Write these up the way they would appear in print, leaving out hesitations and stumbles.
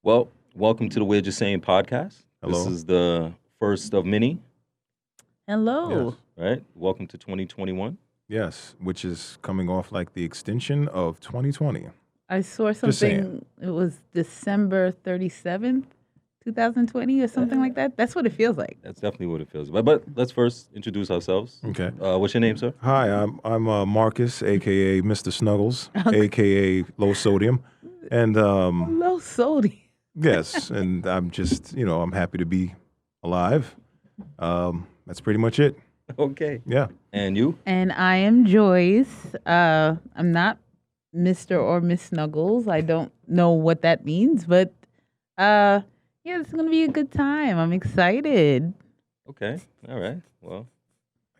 Well, welcome to the We're Just Saying podcast. Hello. This is the first of many, Hello. right? Welcome to 2021. Yes, which is coming off like the extension of 2020. I saw Just saying. something. It was December 37th, 2020 or something like that. That's what it feels like. That's definitely what it feels like. But let's first introduce ourselves. Okay. What's your name, sir? Hi, I'm Marcus, aka Mr. Snuggles, aka Low Sodium, and Low sodium. yes, and I'm just I'm happy to be alive. That's pretty much it. Okay. Yeah. And you? And I am Joyce. I'm not Mr. or Miss Snuggles. I don't know what that means, but yeah, it's gonna be a good time. I'm excited. Okay. All right. Well,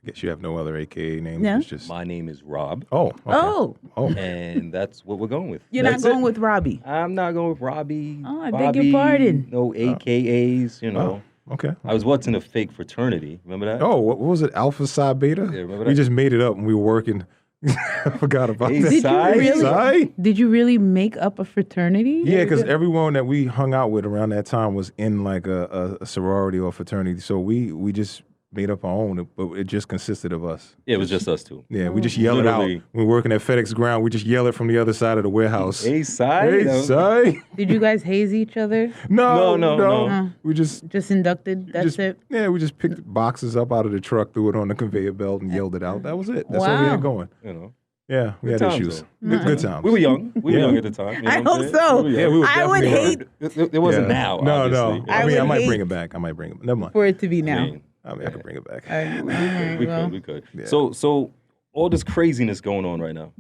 I guess you have no other AKA name. Yeah. It's just my name is Rob, oh. Okay. Oh, Oh. and that's what we're going with. you're not That's going it. with Robbie. I'm not going with Robbie. Oh, I beg your Bobby, pardon. No AKAs, you know. Oh, okay. I was once in a fake fraternity. Remember that? Oh, what was it? Alpha Psi Beta? Yeah, remember We that? just made it up when we were working. I forgot about Hey, that. Did you Psi? really? Psi? Did you really make up a fraternity? Yeah, because everyone that we hung out with around that time was in like a sorority or fraternity. So we just made up our own, but it just consisted of us. Yeah, it was just us two. Yeah, we just yell it out. Literally. When we're working at FedEx Ground, we just yell it from the other side of the warehouse. Hey, Sai. Hey, Sai. Did you guys haze each other? No. We just Just inducted? That's just, it? Yeah, we just picked boxes up out of the truck, threw it on the conveyor belt, and yelled it out. That was it. That's all we Wow. had going. You know. Yeah, we Good had times, issues. though. Good times. We were young. We were Yeah. young at the time. You know I what I'm hope saying? so. We were Yeah, young. we were I would definitely- hate It wasn't Yeah. now. No, obviously. no. You know? I mean, I would might hate- bring it back. Never mind. for it to be now. mean, I mean, I could bring it back. All right, we well, could. We could. Yeah. So all this craziness going on right now.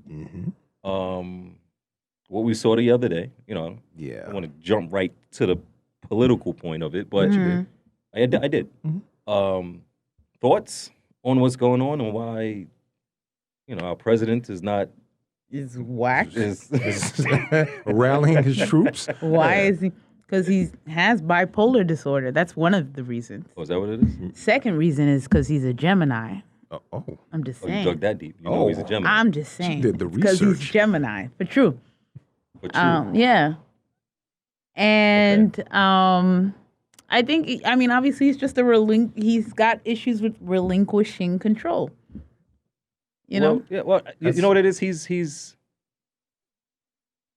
What we saw the other day. You know, Yeah. I want to jump right to the political point of it, but I did. Thoughts on what's going on and why, our president is not Is whack. is Rallying his troops. Why is he? Because he has bipolar disorder. That's one of the reasons. Oh, is that what it is? Second reason is because he's a Gemini. Oh, I'm just Oh, you saying. dug that deep. You know he's a Oh. Gemini. I'm just saying. did the Because he's research. Gemini, for true. But you, Yeah. And I think, obviously he's just he's got issues with relinquishing control. You know? Well, yeah. Well, you know what it is. He's his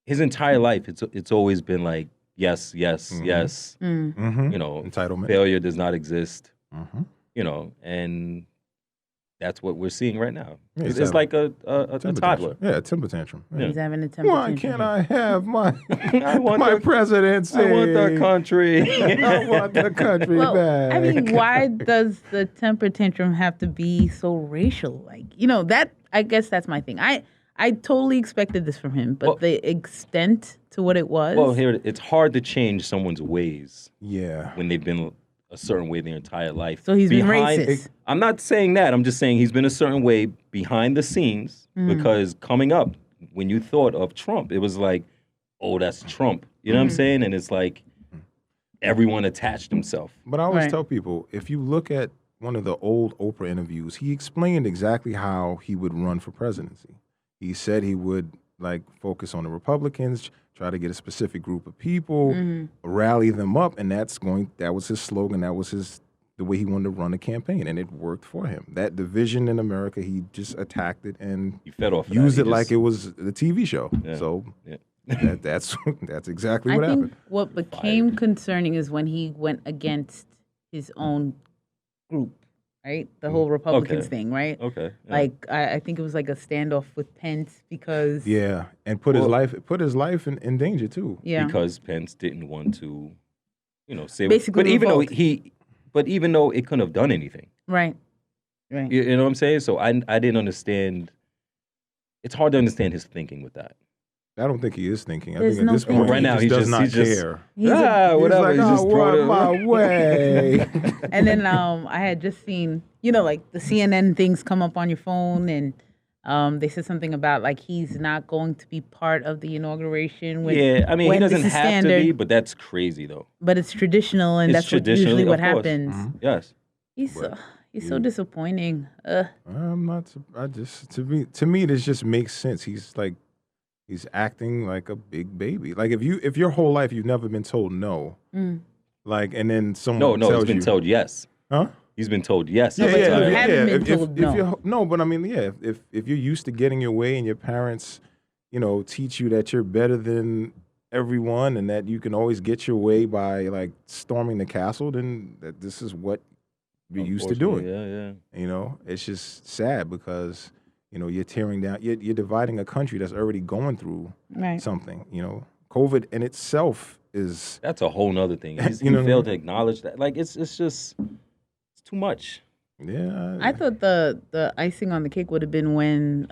entire life. It's always been like yes, yes, yes. Mm-hmm. Entitlement. Failure does not exist. Mm-hmm. And that's what we're seeing right now. Yeah, It's he's like a Temper toddler. tantrum. Yeah, temper tantrum. Yeah. He's having a temper Why tantrum. can't I have my I want my the- presidency? I want the country. I want the country Well, back. I mean, why does the temper tantrum have to be so racial? Like, that, I guess that's my thing. I totally expected this from him, but Well- the extent to what it was. Well, here it's hard to change someone's ways Yeah. when they've been a certain way their entire life. So he's been Behind- racist. I'm not saying that. I'm just saying he's been a certain way behind the scenes because coming up, when you thought of Trump, it was like, oh, that's Trump. You know what I'm saying? And it's like everyone attached himself. But I always Right. tell people, if you look at one of the old Oprah interviews, he explained exactly how he would run for presidency. He said he would focus on the Republicans, try to get a specific group of people, rally them up, and that was his slogan, that was the way he wanted to run a campaign, and it worked for him. That division in America, he just attacked it and He fed off of used that. it like it was the TV show. Yeah. So Yeah. that's exactly I what think happened. what became concerning is when he went against his own group, right? The whole Republicans Okay. thing, right? Okay. yeah. Like I think it was like a standoff with Pence because Yeah, and put his life in danger too. yeah. Because Pence didn't want to, say Basically But even revolt. even though it couldn't have done anything, Right. you know what I'm saying? So I didn't understand. It's hard to understand his thinking with that. I don't think he is thinking. I There's think at no this point, thinking. Right now, he he just does just- not he just- care. He's a- He's whatever. like, He just I brought it want my way. and then I had just seen, like the CNN things come up on your phone and they said something about like he's not going to be part of the inauguration. When, Yeah, I mean, he when doesn't this is have to standard, be, but that's crazy though. but it's traditional and It's that's traditionally, usually what of course. happens. Yes. He's so disappointing. I'm not. I just to me, this just makes sense. He's like He's acting like a big baby. Like if your whole life you've never been told no, like, and then someone No, tells he's been you, told yes. huh? He's been told yes. Yeah, every yeah, time. you haven't been if, told if no. you're no, but I mean, yeah, if you're used to getting your way and your parents, teach you that you're better than everyone and that you can always get your way by like storming the castle, then this is what you're used to doing. Yeah. It's just sad because you're tearing down, you're dividing a country that's already going through something. COVID in itself is That's a whole nother thing. He You know what I failed to mean? acknowledge that. Like it's just it's too much. yeah. I thought the icing on the cake would have been when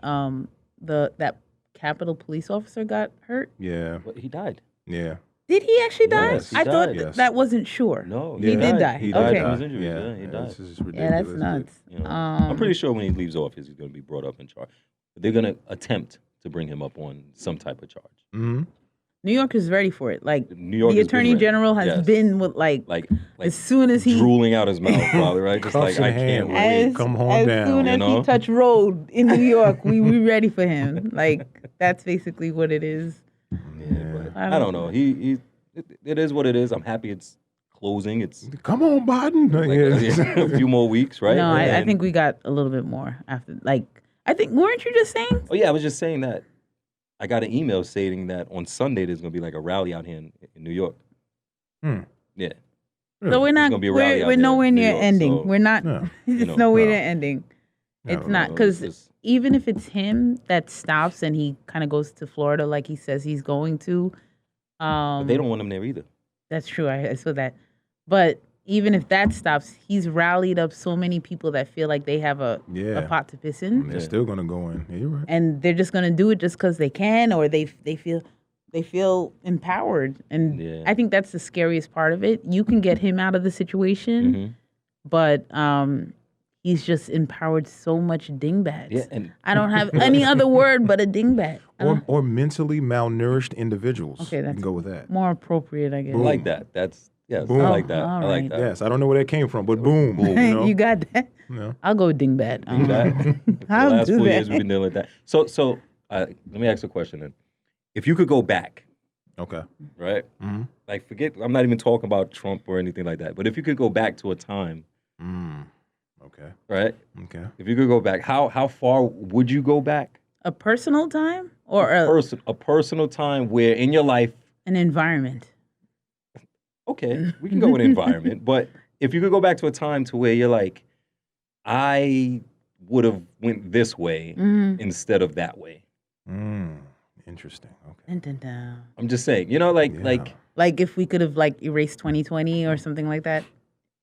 that Capitol police officer got hurt. Yeah, But he died. yeah. Did he actually die? Yes, he I thought died. Yes. that wasn't sure. No, He did die. He Okay. did from his die. injuries. Yeah, he Yeah, died. this is ridiculous. Yeah, that's nuts. I'm pretty sure when he leaves office, he's going to be brought up in charge. But they're going to attempt to bring him up on some type of charge. Mm-hmm. New York is ready for it. Like New York the has been attorney ready. general has Yes. been with like as soon as he drooling out his mouth, probably right. Just Cuffs like in I hand, can't wait. wait. Come on as down, soon you as know? he touched road in New York, we ready for him. Like that's basically what it is. Yeah, but I I don't know. It is what it is. I'm happy it's closing. It's Come on, Biden. like a few more weeks, right? No, I And- think we got a little bit more after. Like I think weren't you just saying? Oh yeah, I was just saying that. I got an email stating that on Sunday there's gonna be like a rally out here in New York. Hmm. Yeah. So we're not. gonna be a rally out We're there nowhere in New near York, ending. so, We're not. No. It's know, nowhere no. near ending. It's No, not no, because it's just- even if it's him that stops and he kind of goes to Florida like he says he's going to, But they don't want him there either. that's true. I saw that. But even if that stops, he's rallied up so many people that feel like they have a pot to piss in, They're still gonna go in. Yeah, you're right. and they're just gonna do it just because they can, or they feel empowered. And Yeah. I think that's the scariest part of it. You can get him out of the situation, but he's just empowered so much dingbats. Yeah, and I don't have any other word but a dingbat. Or mentally malnourished individuals. Okay, you that's can go with that. more appropriate, I guess. I like that. That's yes, Boom. I like that. all I like right. that. Yes, I don't know where that came from, but boom. You got that? know? I'll go dingbat. Do that. The I'll last do 4 that. years we've been dealing with that. So let me ask a question then. If you could go back, Okay. right? Mm-hmm. Like forget, I'm not even talking about Trump or anything like that. But if you could go back to a time, Okay. right? Okay. If you could go back, how far would you go back? A personal time or A personal time where in your life, an environment? okay, we can go with environment, but if you could go back to a time to where you're like, I would have went this way instead of that way. Interesting. Okay. Dun, dun, dun. I'm just saying, Like if we could have like erased 2020 or something like that.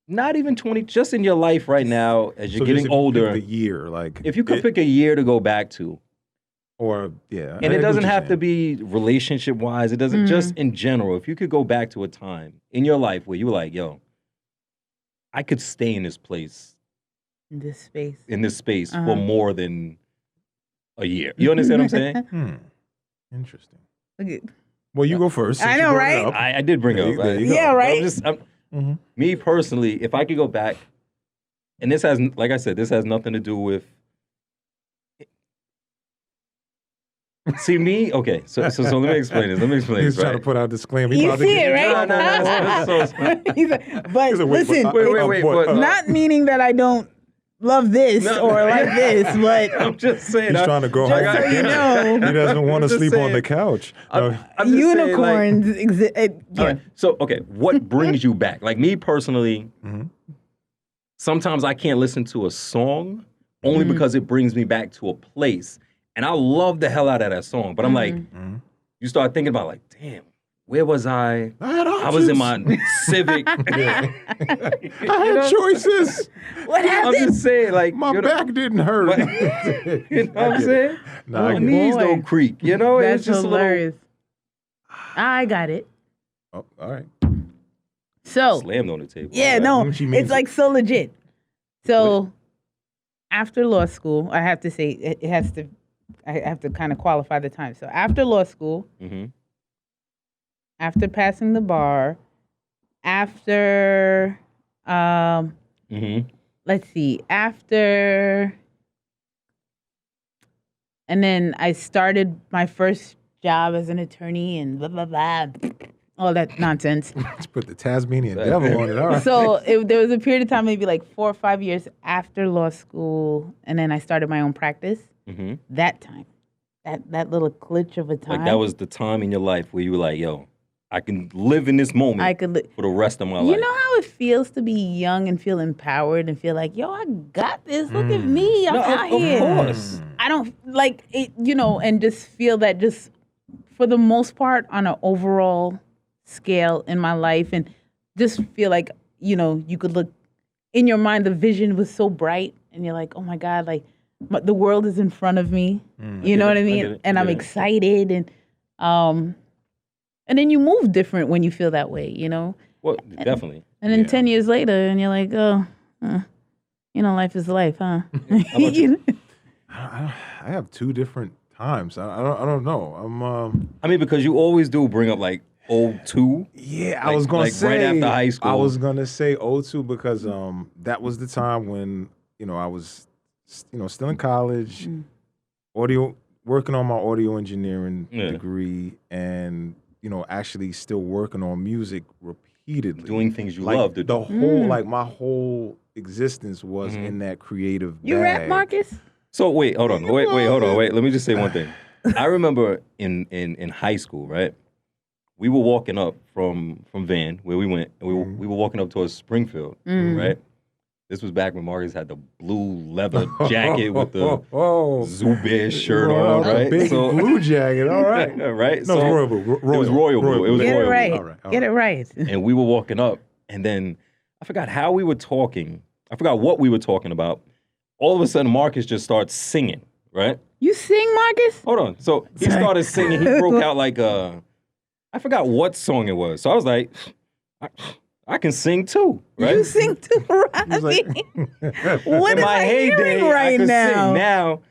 not even 20, just in your life right now as you're So just getting if you pick older. the year, like If you could pick a year to go back to, or yeah, and it doesn't have to be relationship wise, it doesn't just in general. If you could go back to a time in your life where you were like, yo, I could stay in this place, In this space. for more than a year. You understand what I'm saying? Interesting. Okay. Well, you go first. I since you know, brought it right? up. I did bring There up. you- there you go. Yeah, right? Me personally, if I could go back, and this has, like I said, this has nothing to do with. See me, okay. So let me explain this. He's trying to Right? put out a disclaimer. You see it, right? No. He's like, but He's like, wait, listen, wait, but- not meaning that I don't love this No. or like this, but I'm just saying. He's trying to go just home. so you know, He doesn't want to I'm just sleep on the saying. couch. No. I'm just saying, like, unicorns exist. all right. So, okay, what brings you back? Like me personally, sometimes I can't listen to a song only because it brings me back to a place. And I love the hell out of that song. But I'm like, you start thinking about like, damn, where was I? I was in my Civic. I had choices. What I'm happened? just saying, like, My back didn't hurt. you know what I'm saying? No, I My get it. knees Boy. don't creak. You know, That's it's just hilarious. I got it. Oh, all right. So slammed on the table. yeah, Right? no, She means it's like so legit. So after law school, I have to say it has to. I have to kind of qualify the time. So after law school, after passing the bar, after let's see, after, and then I started my first job as an attorney and blah, blah, blah, all that nonsense. Let's put the Tasmanian devil on it. All right. So there was a period of time, maybe like 4 or 5 years after law school, and then I started my own practice. Mm-hmm. That time, that little glitch of a time. Like that was the time in your life where you were like, yo, I can live in this moment I could for the rest of my life. You know how it feels to be young and feel empowered and feel like, yo, I got this. Look at me. I'm out here. Of course. I don't like it, and just feel that just for the most part on an overall scale in my life, and just feel like, you could look in your mind, the vision was so bright and you're like, oh my God, like the world is in front of me. You know what I mean? And I'm excited and then you move different when you feel that way, Well, definitely. And then 10 years later, and you're like, oh, life is life, huh? How about you? I have two different times. I don't know. I mean, because you always do bring up like 02. Yeah, I Like- was gonna like say right after high school. I was gonna say 02 because that was the time when I was still in college, audio working on my audio engineering degree, and actually still working on music repeatedly, Doing things you like, love to do. The whole my whole existence was in that creative. You bag. rap, Marcus? So wait, hold on. Wait. Let me just say one thing. I remember in high school, right? We were walking up from Van, where we went, and we were walking up towards Springfield, right? This was back when Marcus had the blue leather jacket with the Zubair shirt on, right? Big blue jacket, all right. right? No, So Royal Blue. it was Royal Blue. It was Get Royal it right. Blue. All right. Get it right. And we were walking up, and then I forgot how we were talking. I forgot what we were talking about. All of a sudden, Marcus just starts singing, right? You sing, Marcus? Hold on. So he started singing. He broke out like I forgot what song it was. So I was like, I can sing too, right? You sing too, Robbie. What In am my I heyday, hearing I right could now? sing. Now,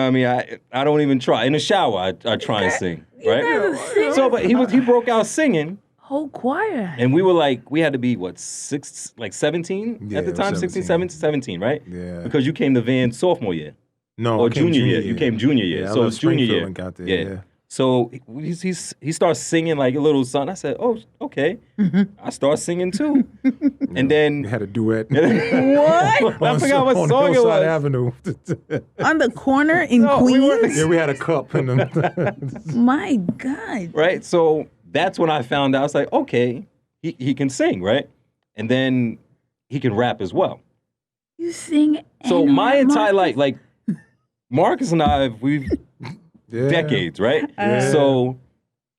I mean, I don't even try. In the shower, I try and sing, right? never sing? So, but he broke out singing, Whole choir. and we were like, we had to be what 17 Yeah, at the it was time, 16, 17, right? Yeah. Because you came to Van sophomore year No, or I came junior year. You came junior year, Yeah, I so left it's junior Springfield year. and got there, yeah. So he starts singing like a little son. I said, oh, okay. I start singing too, and then We had a duet. What? I forgot what on song it Hillside was. Avenue. On the corner in No, we Queens? weren't- Yeah, we had a cup and My God. Right? So that's when I found out. I was like, okay, he can sing, right? And then he can rap as well. You sing. So and my rap, entire Marcus? life, like Marcus and I, we've yeah. decades, right? Yeah. So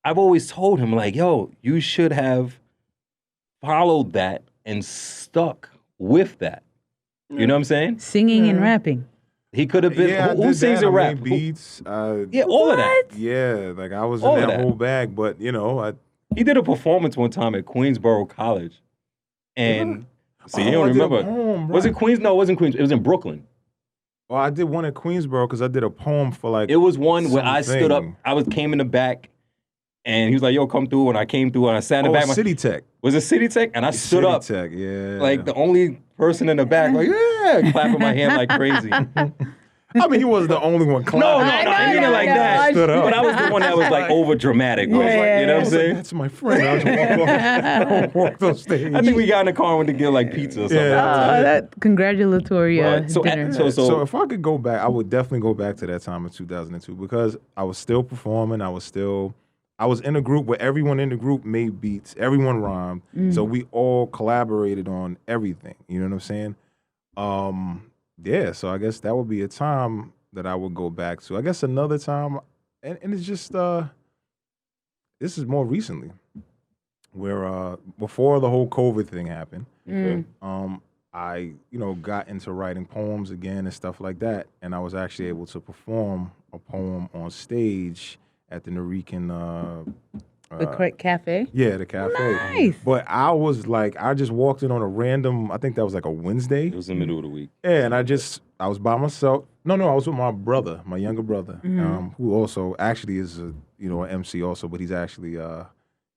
I've always told him, like, yo, you should have followed that and stuck with that. You know what I'm saying? Singing and rapping. He could have been. Yeah, I who did sings that. and I rap? made beats. Yeah, all of that. Yeah, like I was All in of that that. whole bag, but He did a performance one time at Queensborough College, and see, you don't I did a remember? poem, Was it right. Queens? No, it wasn't Queens. It was in Brooklyn. Well, I did one at Queensboro because I did a poem for like. It was one where I stood up. something. Came in the back, and he was like, "Yo, come through." And I came through, and I sat in the back. City Tech. Was it City Tech? And I stood up, Tech, yeah. like the only person in the back, like clapping my hand like crazy. I mean, he was the only one clapping. No, I I mean it know, like I know. that. Stood up. But I was the one that was like over dramatic. You know what I I'm was like, saying? that's my friend. I just walked off stage. I think we got in the car and went to get like pizza or something. Yeah. That congratulatory Right. So, dinner. So if I could go back, I would definitely go back to that time of 2002 because I was still performing. I was in a group where everyone in the group made beats. Everyone rhymed. So we all collaborated on everything. You know what I'm saying? Yeah, so I guess that would be a time that I would go back to. I guess another time, and it's just, this is more recently, where before the whole COVID thing happened, I, got into writing poems again and stuff like that, and I was actually able to perform a poem on stage at the Norican the cafe. yeah, the cafe. Nice. But I was like, I just walked in on a random, I think that was like a Wednesday. It was in the middle of the week. Yeah, and I was by myself. No, I was with my brother, my younger brother, who also actually is an MC also, but he's actually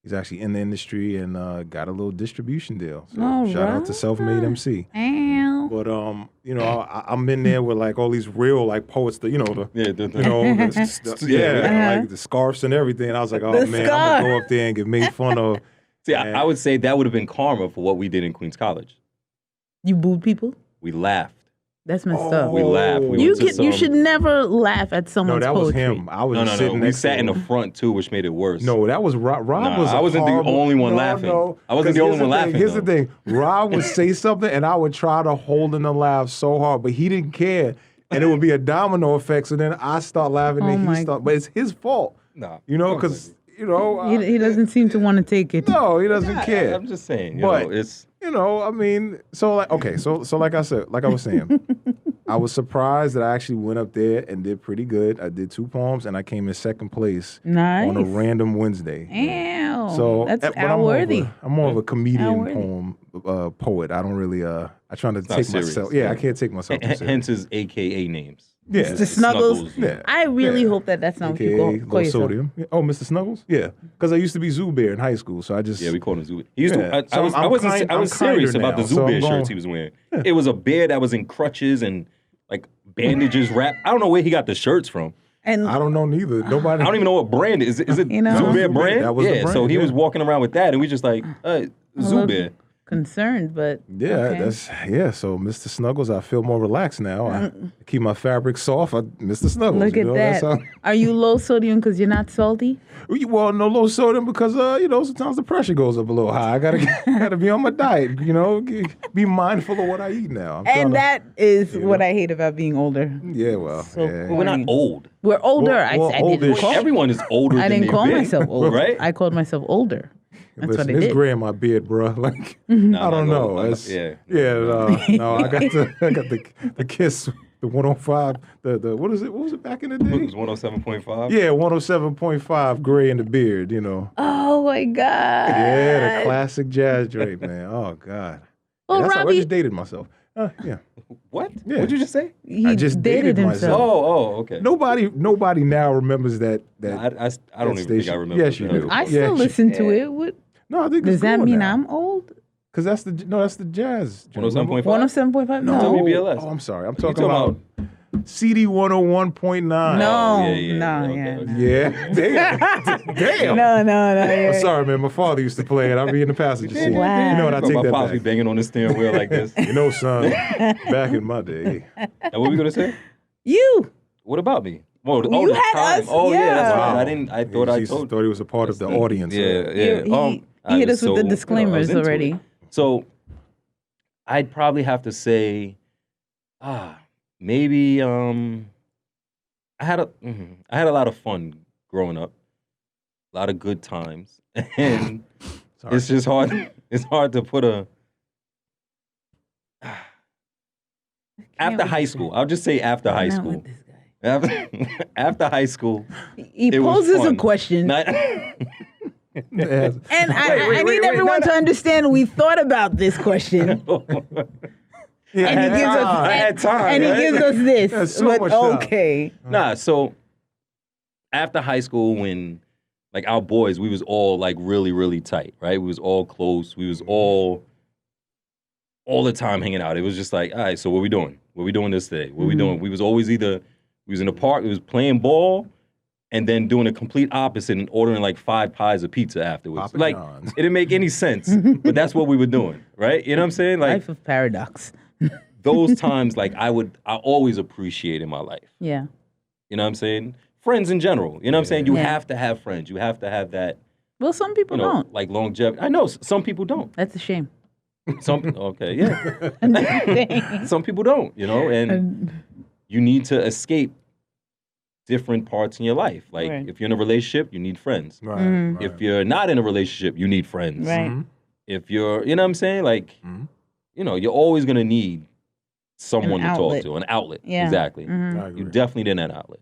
He's actually in the industry and got a little distribution deal. So All shout out to right. Self-Made MC. Ow. But I'm in there with like all these real like poets, like the scarves and everything. And I was like, oh The man, I'm scarf. gonna go up there and get made fun of. See, And- I would say that would have been karma for what we did in Queens College. You booed people? We laughed. That's messed up. We laughed. We You went to you some- should never laugh at No, someone's that was poetry. him. I was No, just no, no. sitting We next sat to in the him. front too, which made it worse. No, that was Rob. Rob Nah, was. I wasn't the horrible- only one No, laughing. no. I wasn't the 'Cause only here's one the thing, laughing, Here's the though. thing. Rob would say something, and I would try to hold in the laugh so hard, but he didn't care, and it would be a domino effect. So then I start laughing, Oh and my- he start. But it's his fault, Nah. because He doesn't seem to want to take it. no, he doesn't care. I'm just saying. But- It's I mean, so like, okay, so like I said, like I was saying, I was surprised that I actually went up there and did pretty good. I did 2 poems, and I came in second place Nice. on a random Wednesday. Ow. So That's but I'm more of worthy. I'm more of a comedian Outworthy. poet. I don't really I try to not take serious. myself. Yeah, I can't take myself too hence serious. his AKA names. Yeah, Mr. Snuggles. Yeah. I really Yeah. hope that's not what AKA you call low yourself. sodium. Yeah. Oh, Mr. Snuggles. Yeah, because I used to be Zoo Bear in high school, so I just Yeah, we called him Zoo. He used Yeah. to. So I was. I'm I wasn't. kind- I was I'm serious kinder about the now, Zoo so Bear I'm shirts going- he was wearing. It was a bear that was in crutches and like bandages wrapped. I don't know where he got the shirts from. And I don't know neither. Nobody. I don't even know what brand it is. Is it You know. Zoo Bear Zoo Bear. brand? That was the yeah. So brand, he yeah. was walking around with that, and we just like Zoo look- Bear. concerned, but Yeah, okay. So Mr. Snuggles, I feel more relaxed now. I keep my fabric soft. Mr. Snuggles. Look at that's that. how- Are you low sodium because you're not salty? Well, no low sodium because sometimes the pressure goes up a little high. I gotta be on my diet. Be mindful of what I eat now. I'm trying And to- that is what I hate about being older. Yeah, well, So yeah. But we're not old. We're older. Well, I didn't oldish. call. Everyone is older. I than didn't they've call been, myself old. right? I called myself older. That's Listen, what I it's did. gray in my beard, bro. Like Mm-hmm. I don't know. It's- yeah. No, I got the Kiss, the 105, the what is it? What was it back in the It day? was 107.5. Yeah, 107.5 gray in the beard. Oh my god. Yeah, the classic jazz joint, man. Oh God. Well, That's how I Robbie, just dated myself. Yeah. What? Yeah. What'd you just say? he I just dated myself. Oh, okay. Nobody now remembers that. I don't even think I station. remember. Yes, you do. I Yeah, still listen to it. What, No, I think does it's that cool mean now. I'm old? Because that's the jazz. joint. 107.5. 107.5? No. No. WBLS. Oh, I'm sorry. I'm You talking about CD 101.9. No. yeah, No, okay, yeah. okay. no. Yeah. Damn. No. I'm Yeah. sorry, man. My father used to play it. I'd be in the passenger seat. Wow. You know what? I take My that pops be back. banging on the steering wheel like this. You know, son, back in my day. Now, what were we gonna say? You. What about me? Oh, You the had time. us, Oh, yeah, that's yeah. right. I didn't. I thought I told. Thought he was a part of the audience. Yeah, yeah. He hit us with the disclaimers already. So, I'd probably have to say, maybe I had a lot of fun growing up, a lot of good times, and Sorry. it's just hard. It's hard to put a. After with high this school, I'll just say after high Not school. with this guy. After high school, He it was poses a fun. question. Not, Yes. And I need everyone to understand we thought about this question. And he Yeah, gives us I had time, and he right? gives us this. That's so but much time. okay. Nah, so after high school, when like our boys, we was all like really, really tight, right? We was all close. We was all the time hanging out. It was just like, all right, so what we doing? What we doing this day? What we doing? We was always either we was in the park, we was playing ball, and then doing the complete opposite and ordering like 5 pies of pizza afterwards. Papa Like John's. it didn't make any sense, but that's what we were doing, right? You know what I'm saying? Like Life of paradox. those times, like I always appreciate in my life. Yeah. You know what I'm saying? Friends in general. You know what I'm saying? You Yeah. have to have friends. You have to have that, Well, some people you know, don't. like longevity. I know some people don't. That's a shame. Some okay, yeah. I'm just saying. Some people don't, you know, and you need to escape different parts in your life. Like Right. if you're in a relationship, you need friends. Right, Mhm. right. If you're not in a relationship, you need friends. Right. Mhm. If you're, you know what I'm saying? Like, Mhm. you know, you're always gonna need someone to talk outlet. to, an outlet. Yeah. Exactly. Mhm. I agree. You definitely need an outlet.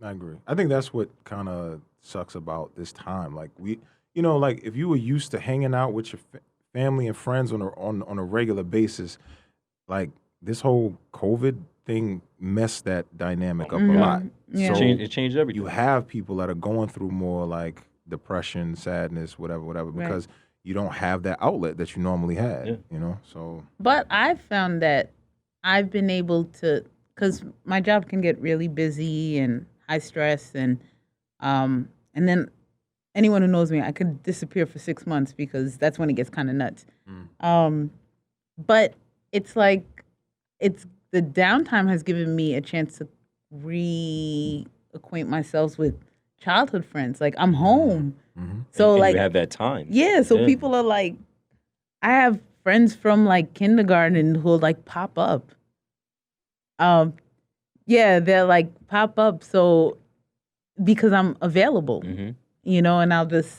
I agree. I think that's what kind of sucks about this time. Like like if you were used to hanging out with your family and friends on a regular basis, like this whole COVID thing messed that dynamic up a Mhm. lot. Yeah. So It changed everything. you have people that are going through more like depression, sadness, whatever, Right. because you don't have that outlet that you normally had. Yeah. You know, so But I've found that I've been able to, because my job can get really busy and high stress, and then anyone who knows me, I could disappear for 6 months because that's when it gets kind of nuts. But it's like the downtime has given me a chance to reacquaint myself with childhood friends. Like I'm home, so And like you have that time. yeah. So Yeah. people are like, I have friends from like kindergarten who'll like pop up. Yeah, they're like pop up. So because I'm available, you know, and I'll just,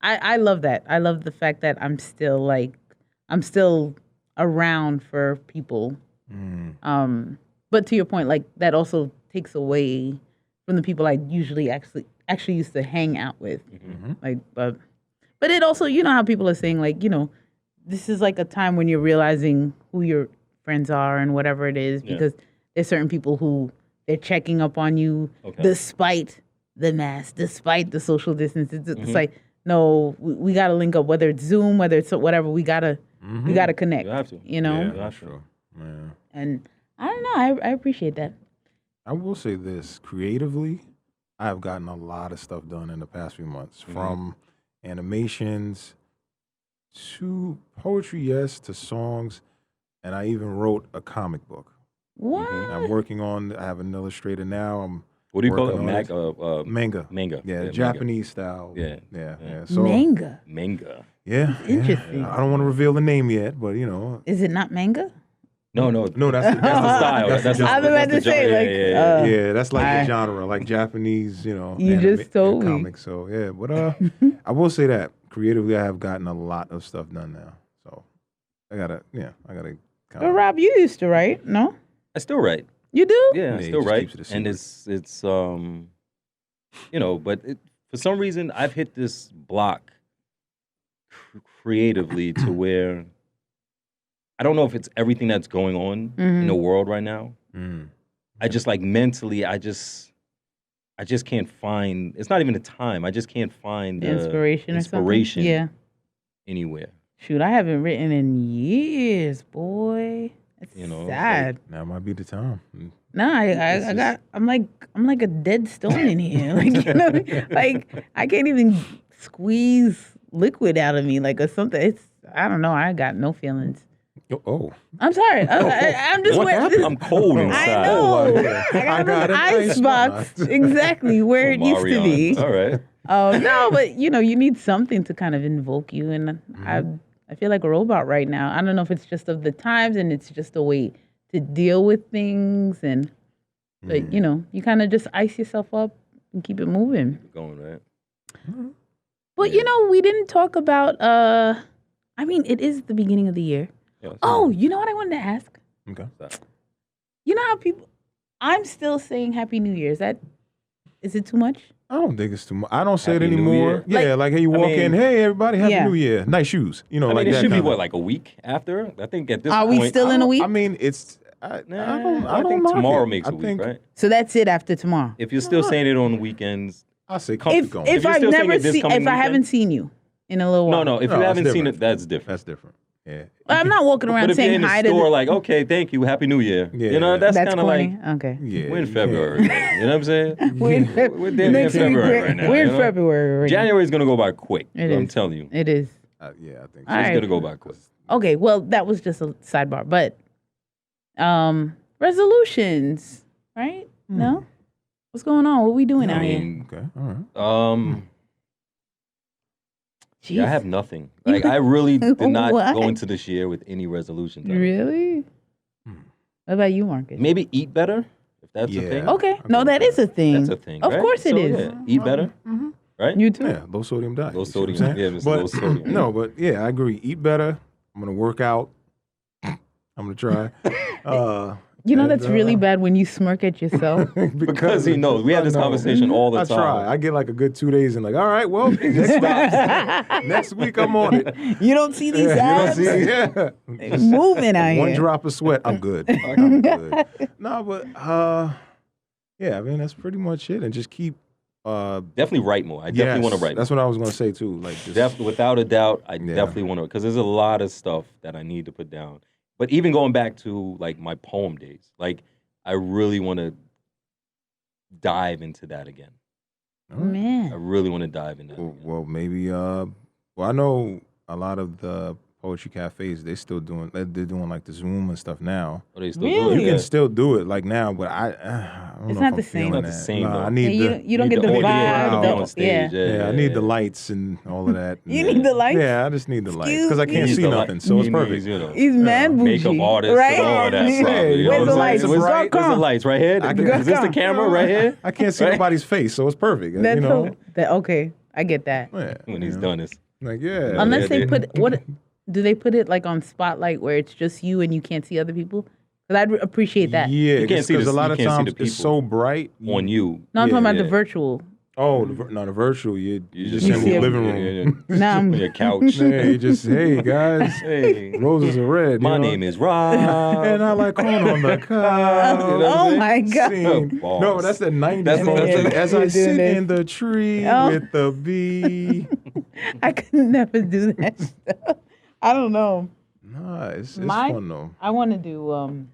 I love that. I love the fact that I'm still around for people. But to your point, like that also takes away from the people I usually actually used to hang out with. Like, but it also, you know how people are saying like, you know, this is like a time when you're realizing who your friends are and whatever it is, because there's certain people who they're checking up on you despite the mask, despite the social distance. It's like, no, we got to link up, whether it's Zoom, whether it's whatever, we got to connect. You have to. You know? yeah, that's true. Yeah. And I don't know, I appreciate that. I will say this creatively, I have gotten a lot of stuff done in the past few months, from animations to poetry, yes, to songs, and I even wrote a comic book. What? I'm working on. I have an illustrator now. I'm What do you call it? working on it. Manga. Manga. Yeah, manga. Japanese style. Yeah. Yeah. So Manga. Manga. yeah, Interesting. yeah. I don't want to reveal the name yet, but you know. Is it not manga? No, that's that's the style. That's That's the the- I was about that's to the say, genre. like, yeah, that's like I- the genre, like Japanese, you know. You just told me. comics. So yeah, but I will say that creatively, I have gotten a lot of stuff done now. So I gotta. But Rob, you used to write, no? I still write. You do? Yeah, I he still just write. keeps it a And it's you know, but for some reason I've hit this block creatively to where I don't know if it's everything that's going on in the world right now. I just like mentally, I just can't find. It's not even the time. I just can't find The inspiration or inspiration something? Yeah. anywhere. Shoot, I haven't written in years, boy. It's You know, sad. Now might be the time. No, I'm like a dead stone in here. Like, you know, like I can't even squeeze liquid out of me, like or something. I don't know. I got no feelings. Oh. I'm sorry. I'm just What wearing happened? this. I'm cold inside. I know. I got an an ice box exactly where it used to be. All right. Oh no, but you know, you need something to kind of invoke you, and I feel like a robot right now. I don't know if it's just of the times, and it's just a way to deal with things, and but you know, you kind of just ice yourself up and keep it moving. Going right. But you know, we didn't talk about. I mean, it is the beginning of the year. Yeah, Oh, you know what I wanted to ask? Okay. You know how people? I'm still saying Happy New Year. Is it too much? I don't think it's too much. I don't say Happy it New anymore. Year. Yeah, like hey, you I walk mean- in, hey everybody, Happy Yeah. New Year, nice shoes. You know, I like mean, that. it should be kind what, of- like a week after? I think at this Are point. we still in a week? I mean, it's. I don't. I I don't think knock tomorrow it. makes I a week, think, right? So that's it after tomorrow. If you're still saying it on weekends, I say keep it If going. if you're I've still saying never it this seen, coming if I haven't weekend? seen you in a little while, no. If No, you that's haven't seen different. it, that's different. That's different. Yeah. I'm not walking around But if you're saying in the hi store, to. like, okay, thank you, Happy New Year. You know, Yeah. that's That's kind of corny. like Okay. Yeah. we're in you February. can't. You know what I'm saying? We're in, Feb- We're damn near next week, February we're, right now. we're in you know? February. Right now. January's gonna go by quick. It I'm is. telling you, It is. Yeah, I think All so. it's right. gonna go by quick. Okay. Well, that was just a sidebar, but resolutions, right? No. What's going on? What we doing I out here? mean, Okay. All right. yeah, I Jeez. have nothing. Like, I really did not What? go into this year with any resolutions. Really? What about you, Marcus? Maybe eat better, if that's a Yeah. thing. Okay. I'll No, go that with is a thing. That's a thing. Of right? course it So, is. yeah, eat better, right? You too. Yeah, low sodium diet. Low you see what I'm sodium. saying? Yeah, it's but, low sodium. No, but yeah, I agree. Eat better. I'm gonna work out. I'm gonna try. You know And, that's really bad when you smirk at yourself. Because he knows. We have this I know. conversation all the I time. try. I get like a good 2 days and like, all right, well, next week I'm on it. You don't see these Yeah, abs you don't see, yeah. moving out One here. drop of sweat, I'm good. I'm good. No, but yeah, I mean that's pretty much it. And just keep Definitely write more. I definitely want to write. That's what I was going to say too. Like, without a doubt, I definitely want to, because there's a lot of stuff that I need to put down. But even going back to like my poem days, like I really want to dive into that again. Man, I really want to dive into that. Well, maybe. Well, I know a lot of the poetry cafes. They're doing like the Zoom and stuff now. Oh, they still Really? do it? You can still do it like now, but I don't It's know not if the I'm same. feeling Not the that. same, Nah, though. I need you don't get the audio vibe. to be the- on stage. yeah. I need the lights and all of that. You need the lights? Yeah, I just need the lights because I Excuse can't He see needs the nothing, light- so it's he perfect. needs, you know, He's mad bougie. makeup artist right? and all that. Yeah, Probably. you know Where's what the I'm lights? saying? Where's It's bright. the lights right here? Is this the camera right here? I can't see Right? nobody's face, so it's perfect. That's you know, okay. I get that. yeah, When he's you know. done this. Like yeah, Unless Yeah, they they- put what do they put it like on spotlight where it's just you and you can't see other people? Because I'd appreciate that. Yeah, You can't see because the- a lot you of can't see times the it's people so bright. On you. No, I'm talking about yeah. the virtual. Oh, the virtual. You just You in see the it. living room. Nah, on your couch. Yeah, you just hey guys, Hey, roses are red. my you know? name is Rob. And I like corn on the cob. You know what I'm Oh saying? my God. Scene. Balls. No, that's the 90s. That's song. the- As I You're sit doing this. in the tree Oh. with the bee. I could never do that stuff. I don't know. Nah, it's Mine- fun though. I want to do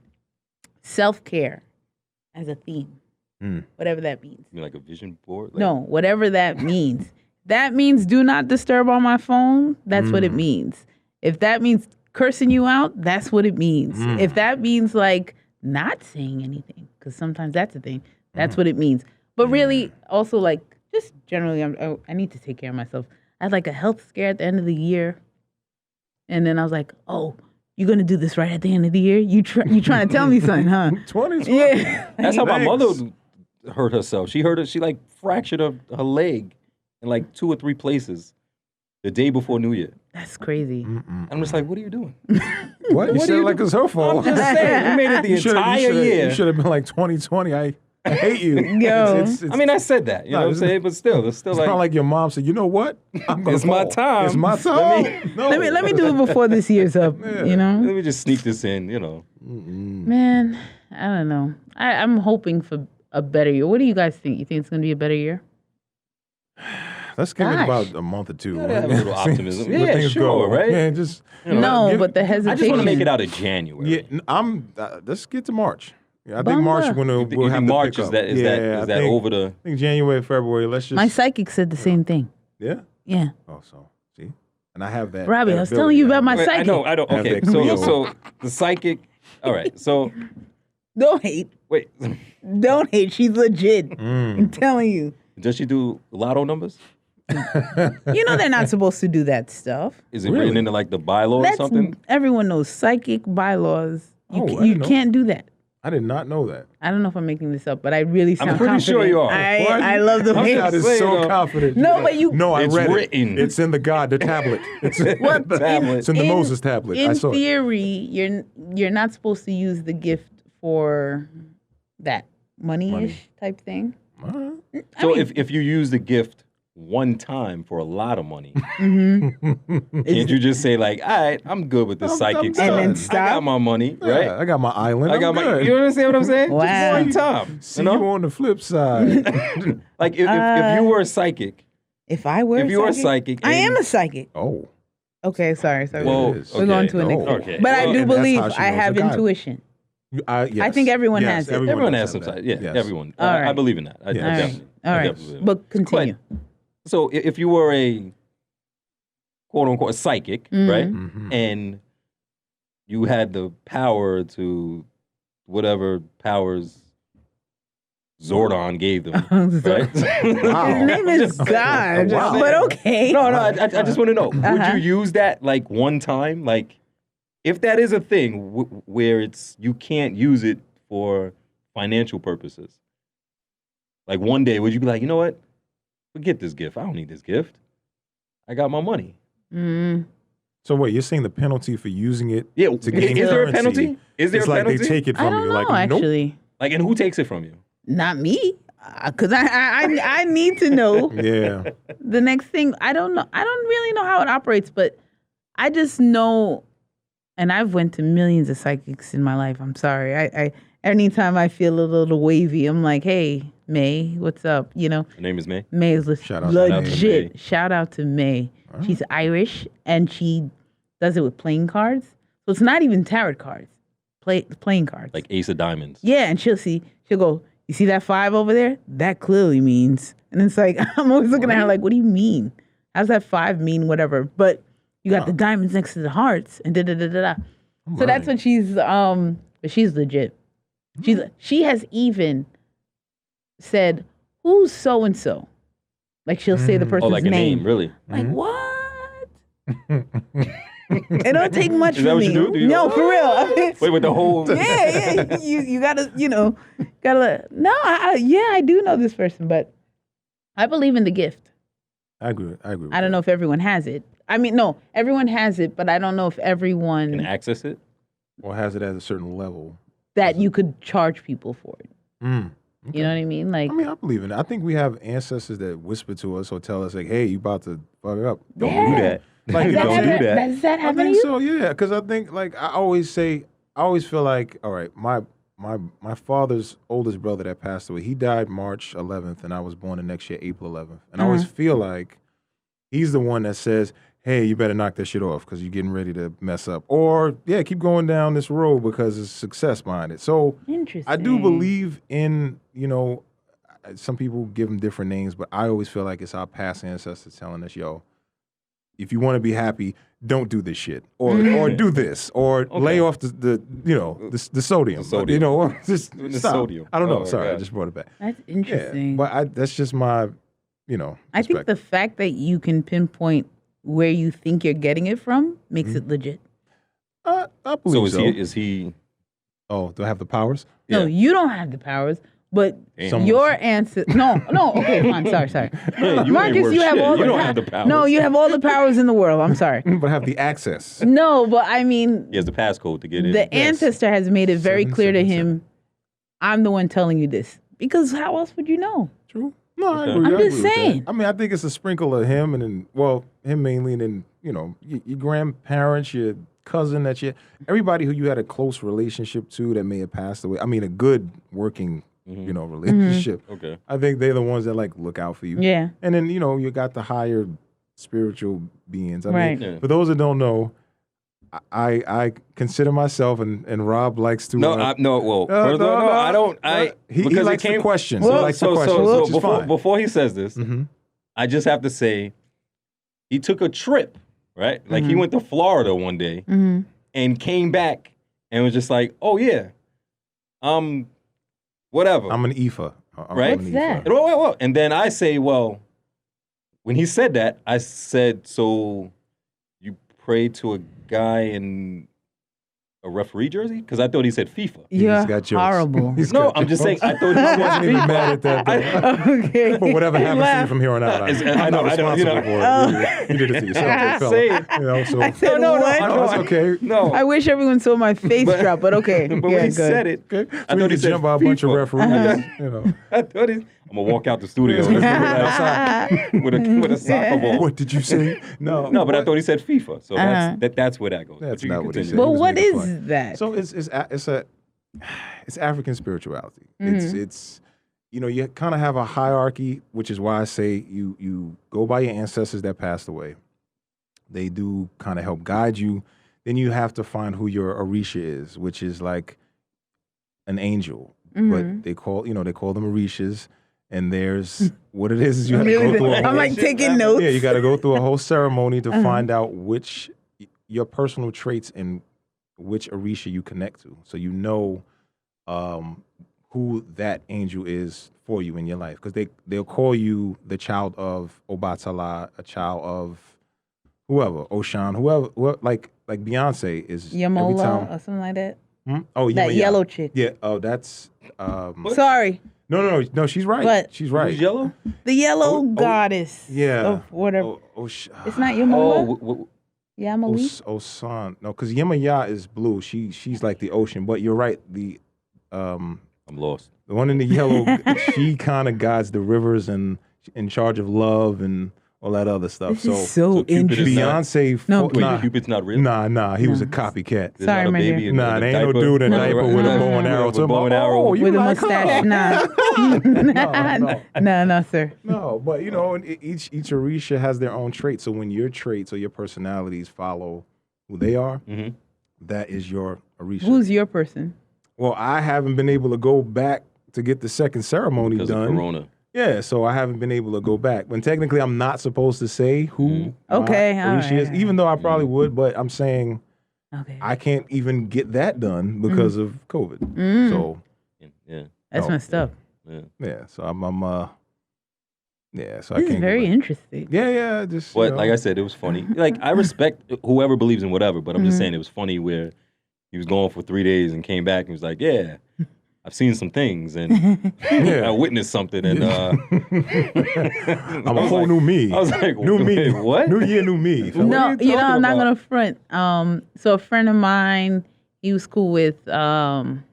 self-care as a theme. Whatever that means. You mean like a vision board? Like, No, whatever that means. That means do not disturb on my phone. That's what it means. If that means cursing you out, that's what it means. If that means like not saying anything, because sometimes that's a thing, that's what it means. But really, also like just generally, I need to take care of myself. I had like a health scare at the end of the year, and then I was like, oh, you're gonna do this right at the end of the year? You trying to tell me something, huh? 20s. Yeah. That's how my Thanks. mother hurt herself. She like fractured her leg in like 2 or 3 places the day before New Year. That's crazy. I'm just like, what are you doing? What? You What said are it you like it's her fault. I'm just saying, you made it the entire year. You should have been like 2020. I hate you. Yo. It's I mean, I said that, you know what I'm it's- saying? But still, it's still it's like, not like your mom said, you know what? I'm gonna It's my fall. time. It's my time. No. Let me do it before this year's up. You know. let me just sneak this in, you know. Man, I don't know. I'm hoping for a better year. What do you guys think? You think it's going to be a better year? Let's give it Gosh. about a month or two. Gotta have a little optimism. Let Yeah, things sure, go. right? Yeah, just No, give- but the I hesitation. just want to make it out of January. Yeah, let's get to March. Yeah, I Bummer. think March when You we'll think have March to is pick that up. is yeah, that I think, over the? I think January, February. Let's just My psychic said the same thing. yeah. Yeah. Oh, so see, and I have that. Robbie, that I was telling you about my Wait, psychic. I don't. Have Okay, that Cleo. so the psychic. All right, so Don't hate. wait, Don't hate. She's legit. Mm. I'm telling you. does she do lotto numbers? You know they're not supposed to do that stuff. Is it written into like the bylaw or That's something? everyone knows psychic bylaws. You, Oh, I you didn't know. can't do that. I did not know that. I don't know if I'm making this up, but I really sound pretty confident. sure you are. I love the My way. God is Say so it, confident. No, but you. No, I It's read written. it. It's in the tablet. It's, What? it's in the Moses tablet. In I saw it. theory, you're not supposed to use the gift for that money-ish type thing. All right. So if you use the gift one time for a lot of money, Mm-hmm. can't you just say like, all right, I'm good with this I'm psychic done. stuff. And then I stop? got my money, Yeah, right? I got my island. I got I'm my. good. You understand what I'm saying? Wow. Just one time. See you know? you on the flip side. Like if you were a psychic, If I were, if you were a psychic, I am and- a psychic. Oh. Okay, sorry. Well, It is. We're going okay. to an Oh, extent. okay. But I Well, do and that's believe how she I knows have the guy. intuition. Yes. I think everyone has it. Everyone does has some have side. that. Yeah, Yes. everyone. All I right. believe in that. I Yes. All right. definitely. All I right. definitely believe in But continue. So if you were a quote unquote psychic, Mhm. right, Mhm. and you had the power to whatever powers Zordon gave them, right? Wow. His name is God, Wow. but okay. No, I just want to know: Uh-huh. would you use that like one time? Like, if that is a thing where it's you can't use it for financial purposes, like one day, would you be like, you know what? Forget this gift. I don't need this gift. I got my money. Mm. So wait, you're saying the penalty for using it Yeah. to gain Is there a currency penalty? Is there it's a like penalty? they take it I from don't you. know, Like, nope. actually. Like, and who takes it from you? Not me. Because I need to know Yeah. the next thing. I don't know. I don't really know how it operates, but I just know, and I've went to millions of psychics in my life. I'm sorry. I anytime I feel a little wavy, I'm like, hey, May, what's up? You know, Her name is May. May is Shout out to May. legit. Shout out to May. She's Irish and she does it with playing cards. So it's not even tarot cards, playing cards. Like Ace of Diamonds. Yeah, and she'll go, you see that 5 over there? That clearly means. And it's like, I'm always looking at her like, what do you mean? How's that 5 mean? Whatever. But you got the diamonds next to the hearts and da-da-da-da-da. So that's what she's, but she's legit. She has even said, who's so-and-so? Like she'll say the person's like a name, really. Like, what? It don't take much Is for that what me. you do? Do you No, for real. I mean, Wait, with the whole... yeah. You gotta, no, I do know this person, but I believe in the gift. I agree. I don't know if everyone has it. I mean, no, everyone has it, but I don't know if everyone Can access it? Or has it at a certain level. that you could charge people for it. Okay. You know what I mean? Like, I mean, I believe in it. I think we have ancestors that whisper to us or tell us, like, hey, you about to fuck up. Don't Yeah. do that. Like, Don't do that. Does that I happen to think you? so, yeah. Because I think, like, I always feel like, all right, my father's oldest brother that passed away, he died March 11th, and I was born the next year, April 11th. And I always feel like he's the one that says, hey, you better knock that shit off because you're getting ready to mess up. Or, yeah, keep going down this road because there's success behind it. So Interesting. I do believe in, some people give them different names, but I always feel like it's our past ancestors telling us, yo, if you want to be happy, don't do this shit, or do this, or lay off the sodium. The sodium. Or just The stop. sodium. I don't know. Oh, Sorry, I God. just brought it back. That's Yeah, interesting. but that's just my, I think the fact that you can pinpoint where you think you're getting it from makes it legit. I So believe so. is he... Oh, do I have the powers? No, Yeah. you don't have the powers, but Damn. your answer. No. Okay, fine. Sorry. Yeah, you Marcus, ain't worth you have shit. all You the don't have the powers. No, you have all the powers in the world. I'm sorry. But I have the access. No, but I mean, He has the passcode to get in. the ancestor has made it very clear to 777. him. I'm the one telling you this because how else would you know? True. No, I Okay. agree. I'm I just agree with that. saying. I mean, I think it's a sprinkle of him and then, him mainly, and then, your grandparents, your cousin everybody who you had a close relationship to that may have passed away. I mean, a good working, relationship. Okay. I think they're the ones that like look out for you. Yeah. And then, you got the higher spiritual beings. I Right. mean, Yeah. for those that don't know, I consider myself, and Rob likes to. No, first of all, I don't. He because likes it came, the questions. Well, he likes the questions, So which is fine. before he says this, Mhm. I just have to say, he took a trip, right? Like he went to Florida one day and came back and was just like, "Oh yeah, whatever." I'm an Ifa. Right? What's that? And, well, and then I say, well, when he said that, I said, so you prayed to a guy in a referee jersey? Because I thought he said FIFA. You're got jokes. horrible. He's No, got I'm just saying, jokes. I thought he I said wasn't even FIFA. mad at that. though. Okay. But whatever happens to you from here on out, I I'm know, not I know, responsible for it. You did it to yourself. I'm fella. saying. So, I said No, what? no, it's okay. No. I wish everyone saw my face drop, but okay. But yeah, when he good. said it, Okay. I thought he said jump by a bunch of FIFA. referees. I thought I'm going to walk out the studio with a soccer ball. What did you say? No, No, but I thought he said FIFA. So Uh-huh. that's where that goes. That's But you can not what he continue. said. Well, was what making is fun. that? So it's African spirituality. It's you kind of have a hierarchy, which is why I say you go by your ancestors that passed away. They do kind of help guide you. Then you have to find who your Orisha is, which is like an angel, but they call them Orishas. And there's what it is you have to go through. I'm like taking notes. Yeah, you got to go through a whole ceremony to find out which your personal traits and which Orisha you connect to, so you know who that angel is for you in your life. Because they'll call you the child of Obatala, a child of whoever, Oshan, whoever like Beyonce is every Yamola time. or something like that. Oh, That Yema, yellow chick. Yeah. Oh, that's Sorry, no. She's right. What? She's right. Who's yellow? the yellow goddess. Yeah. Of whatever. It's It's not Oh, Yamola. Yamali. Osan. No, because Yemaya is blue. She's like the ocean. But you're right. The I'm lost. one in the yellow, she kind of guides the rivers and in charge of love and all that other stuff. This is so Cupid is not- interesting. Beyonce, No, Wait, Cupid's not real? nah, he was a No. copycat. There's Sorry, not a my baby dear. in Nah, a there ain't no diaper? dude in a No. diaper with a bow and arrow. With talking bow and about, arrow. "Oh, you With a like mustache, her." No. no, sir. No, but you know, each Orisha has their own traits. So when your traits or your personalities follow who they are, Mhm. that is your Orisha. Who's your person? Well, I haven't been able to go back to get the second ceremony Because of done. Corona. Yeah, so I haven't been able to go back. When technically I'm not supposed to say who Okay, my all Orisha right, is, all even though I probably would, but I'm saying Okay. I can't even get that done because of COVID. So Yeah. That's Oh, messed up. yeah, so I'm yeah, so I This can't is very go back. interesting. Yeah, just But like I said, it was funny. Like I respect whoever believes in whatever, but I'm just saying it was funny where he was gone for 3 days and came back and was like, "Yeah, I've seen some things and I witnessed something." And I'm a whole new me. I was like, new me. "Wait, what?" New year, new me. So No, what are you I'm talking not about? gonna front. So a friend of mine, he was cool with some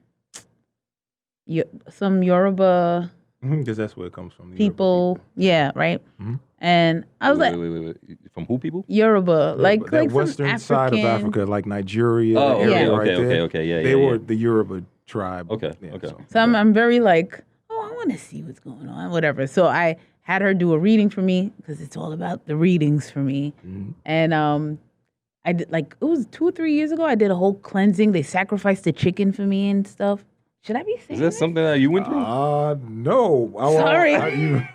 Yoruba because that's where it comes from. the Yoruba people. Yeah, right. Mhm. And I was like, wait. From who people? Yoruba, like that like western some side of African- Africa, like Nigeria. Oh, area okay, right there. okay, yeah, They yeah, were yeah. the Yoruba tribe. Okay, Yeah, okay. So I'm very like, oh, I want to see what's going on, whatever. So I had her do a reading for me because it's all about the readings for me. And I did like it was 2 or 3 years ago. I did a whole cleansing. They sacrificed a chicken for me and stuff. Should I be saying Is that something that you went through? No. Sorry. Sorry.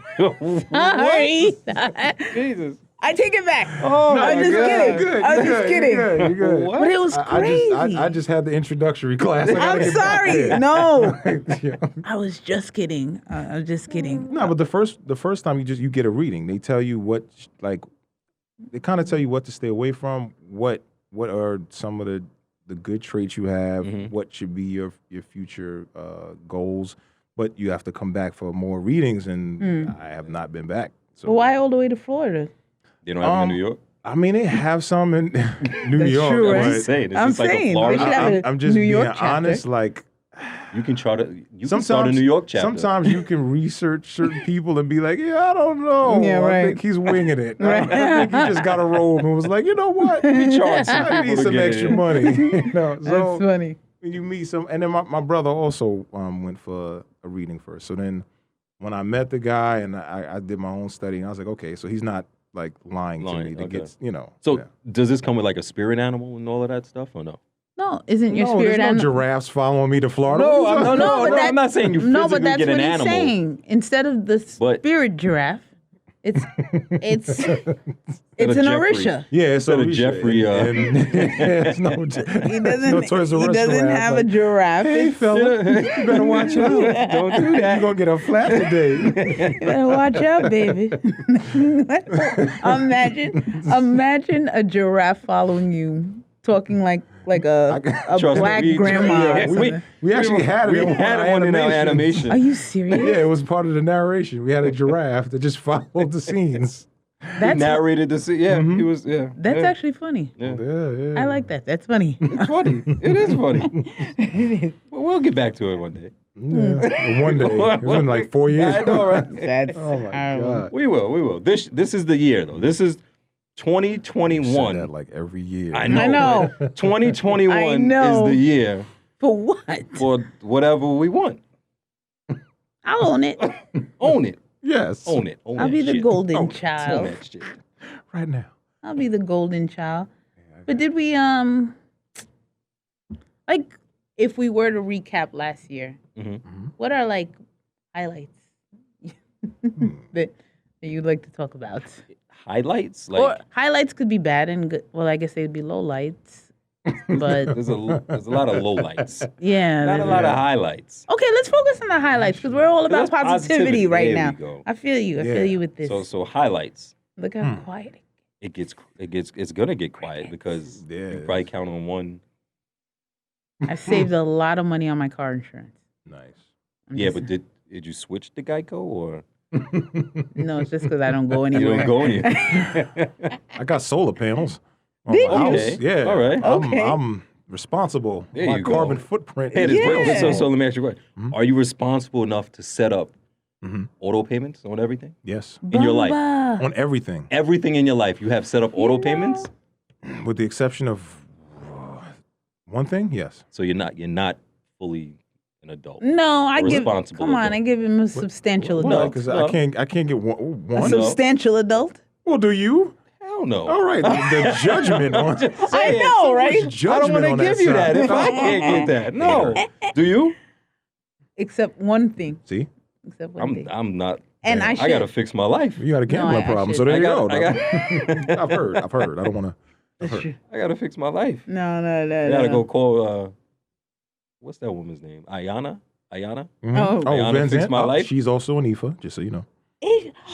Jesus. I take it back. Oh, I was just kidding. I was just kidding. You're good. What? But it was crazy. I just had the introductory class. I gotta I'm get back sorry. there. No, Yeah. I was just kidding. I was just kidding. No, but the first time you get a reading, they tell you what they kind of tell you what to stay away from, what are some of the good traits you have, what should be your future goals, but you have to come back for more readings, and I have not been back. So But why all the way to Florida? They don't have it in New York? I mean, they have some in New That's York. true, but right? I'm just saying. It's I'm just like saying, a they Florida. should have a I'm just New being York chapter. honest. Like You can start a New York chapter. sometimes you can research certain people and be like, yeah, I don't know. Yeah, right. I think he's winging it. Right. I think he just got a robe and was like, you know what? We charge some I need people to some get extra in. money. That's So funny. when you meet some, and then my brother also went for a reading first. So then when I met the guy and I did my own study, and I was like, okay, so he's not like lying to me to okay. get, you know. So yeah. does this come with like a spirit animal and all of that stuff or no? No, isn't your no, spirit there's no animal? giraffes following me to Florida. No, What are you I'm- talking no, about? but I'm not saying you No, but physically that's get what an he's animal. saying. Instead of the But- spirit giraffe, it's it's Instead it's of an Jeffrey. Orisha. Yeah, so Instead of Jeffrey, it's no, He no doesn't. Toys R He Us doesn't giraffe, have a like, giraffe. Hey, It's- fella, you better watch out. Don't do that. You're going to get a flat today. You better watch out, baby. Imagine a giraffe following you, talking like a Trust me, black we- grandma. yeah, or something. We actually had it We in had one in our animation. Are you serious? Yeah, it was part of the narration. We had a giraffe that just followed the scenes. He That's narrated the scene. Yeah, he was. Yeah, that's yeah. actually funny. Yeah. Yeah. I like that. That's funny. It's funny. It is funny. Well, we'll get back to it one day. Yeah. One day. It's been like 4 years. I know, right? That's Oh my God. We will. This is the year though. This is Said 2021. that like every year. I know. I know. right? 2021 I know. is the year For what? for whatever we want. I'll own it. Own it. Yes. Own it. Own I'll that be the shit. golden Own child. that shit. Right now. I'll be the golden child. But did we like if we were to recap last year, what are like highlights that you'd like to talk about? Highlights like Or highlights could be bad and good. Well, I guess they'd be lowlights. But there's a lot of lowlights. yeah, Not a there's- lot of highlights. Okay, let's focus on the highlights because we're all about That's positivity right There now. we go. I feel you. I Yeah. feel you with this. So highlights. Look how quiet. It's gonna get quiet because Yeah, you it probably is. count on one. I saved a lot of money on my car insurance. Nice. I'm Yeah, just- but did you switch to Geico or no, it's just because I don't go you anywhere. don't go anywhere? I got solar panels on Did my you? house. Okay. Yeah. All right. Okay. I'm responsible. There my you go. carbon footprint. Hey, is this- low. Yeah. so let me ask you a question. Are you responsible enough to set up auto payments on everything Yes. in your life. Bumba. On everything, Everything in your life, you have set up auto payments. with the exception of one thing. Yes. So you're not fully an adult. No, I give. responsible Come on, adult. I give him a substantial Why? adult. Because No. I can't get A one. No. substantial adult. Well, do you? Hell no. All right. The judgment on. I know, right? I Judgment don't want on to give you that side. if I can't get that. No. Do you? Except one thing. See, Except one thing. I'm not. And I I should. gotta fix my life. you got a gambling I problem. should. So there you go. I I've heard. I don't want to. That's true. I gotta fix my life. No. I gotta go call. What's that woman's name? Ayana. Oh. Van Ayana fixed Zandt. my life? She's also an IFA, just so you know.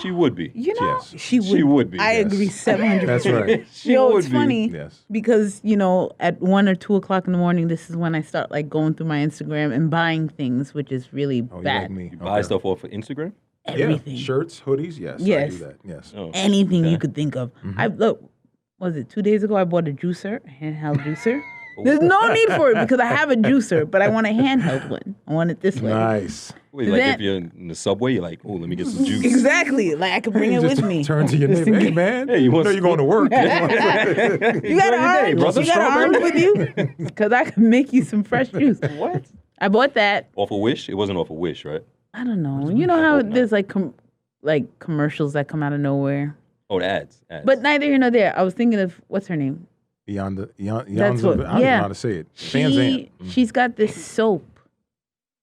She would be. You know, Yes. she would. She would be. I yes. agree 700%. That's right. She Yo, would it's be. funny Yes. because, at 1 or 2 o'clock in the morning, this is when I start like going through my Instagram and buying things, which is really Oh, you bad. like me. You buy stuff off of Instagram? Everything. Yeah. Shirts, hoodies. Yes. Yes. I do that. Yes. Oh. Anything Okay. you could think of. I look, was it 2 days ago? I bought a juicer, a handheld juicer. There's no need for it because I have a juicer, but I want a handheld one. I want it this way. Nice. Wait, like Then- if you're in the subway, you're like, oh, let me get some juice. Exactly. Like I could bring it Just with me. Turn to your neighbor. Hey, man. Hey, you want know you're going to work. You got an Enjoy your day, orange? brother. You got an orange with you? Because I can make you some fresh juice. What? I bought that. Off a Wish? It wasn't off a Wish, right? I don't know. You know how hope not. there's like commercials that come out of nowhere. Oh, the ads. But neither here nor there. I was thinking of what's her name. Beyond the, I don't That's what- even know yeah. how to say it. Van Zandt. She's got this soap,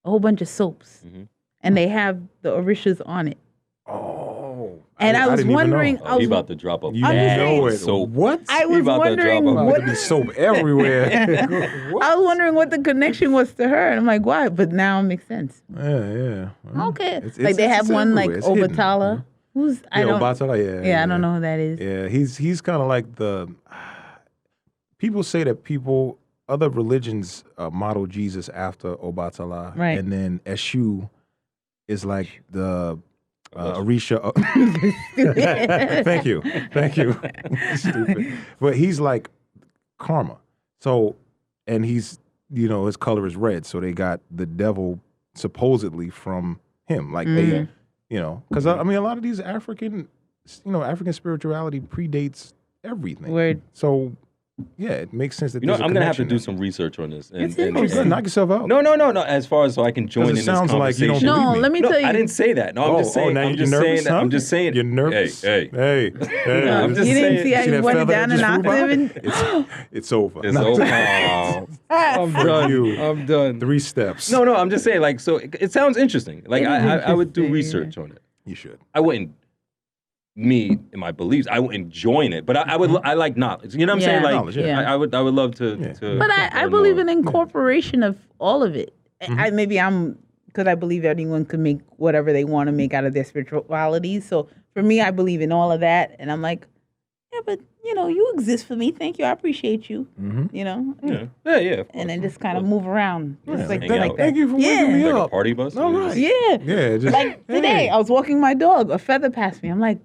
a whole bunch of soaps, Mhm. and they have the Orishas on it. Oh. And I was didn't even wondering- know. I was- he about to drop up. You I'm just know saying- it. Soap. What? I He was about to wondering drop a- what There'd be soap everywhere. What? I was wondering what the connection was to her, and I'm like, why? But now it makes sense. Yeah. Well, Okay, it's- like they it's have one like everywhere. It's hidden. Obatala. Who's I Yeah, don't. Obatala, Yeah, I don't know who that is. Yeah, he's kind of like the. People say that other religions model Jesus after Obatala, Right. and then Eshu is like the Orisha. Thank you. Stupid, but he's like karma. So, and he's his color is red, so they got the devil supposedly from him, like they, because I mean a lot of these African spirituality predates everything. Word. So, yeah, it makes sense that You know, there's a I'm gonna have to connection do there. some research on this. It's Oh, interesting. good. Knock yourself out. No. As far as so I can join in it this sounds like you conversation. don't No, believe me. let me No, tell you. I didn't say that. No, I'm just saying. now I'm you're just nervous, saying that. huh? I'm just saying. You're nervous. Hey. Hey. I'm just You didn't saying. see how See you that went feather down that an just flew by? octave. It's over. It's No, over. I'm For done. you. I'm done. 3 steps. No, I'm just saying. Like, so it sounds interesting. Like, It is I would do interesting, research on it. You should. I wouldn't. Me and my beliefs, I wouldn't join it, but I would. I like knowledge. You know what I'm Yeah. saying? Like, Knowledge, yeah. I would love to. Yeah. to But I learn believe more. in incorporation of all of it. Mm-hmm. Maybe I'm because I believe anyone can make whatever they want to make out of their spirituality. So for me, I believe in all of that, and I'm like, yeah, but you exist for me. Thank you. I appreciate you. Mm-hmm. Yeah. Of And then course. just kind of move around, just like hang that. out. Thank you for Yeah. waking me Like a up. party bus. All right. Yeah. Yeah, just Like today, I was walking my dog. A feather passed me. I'm like,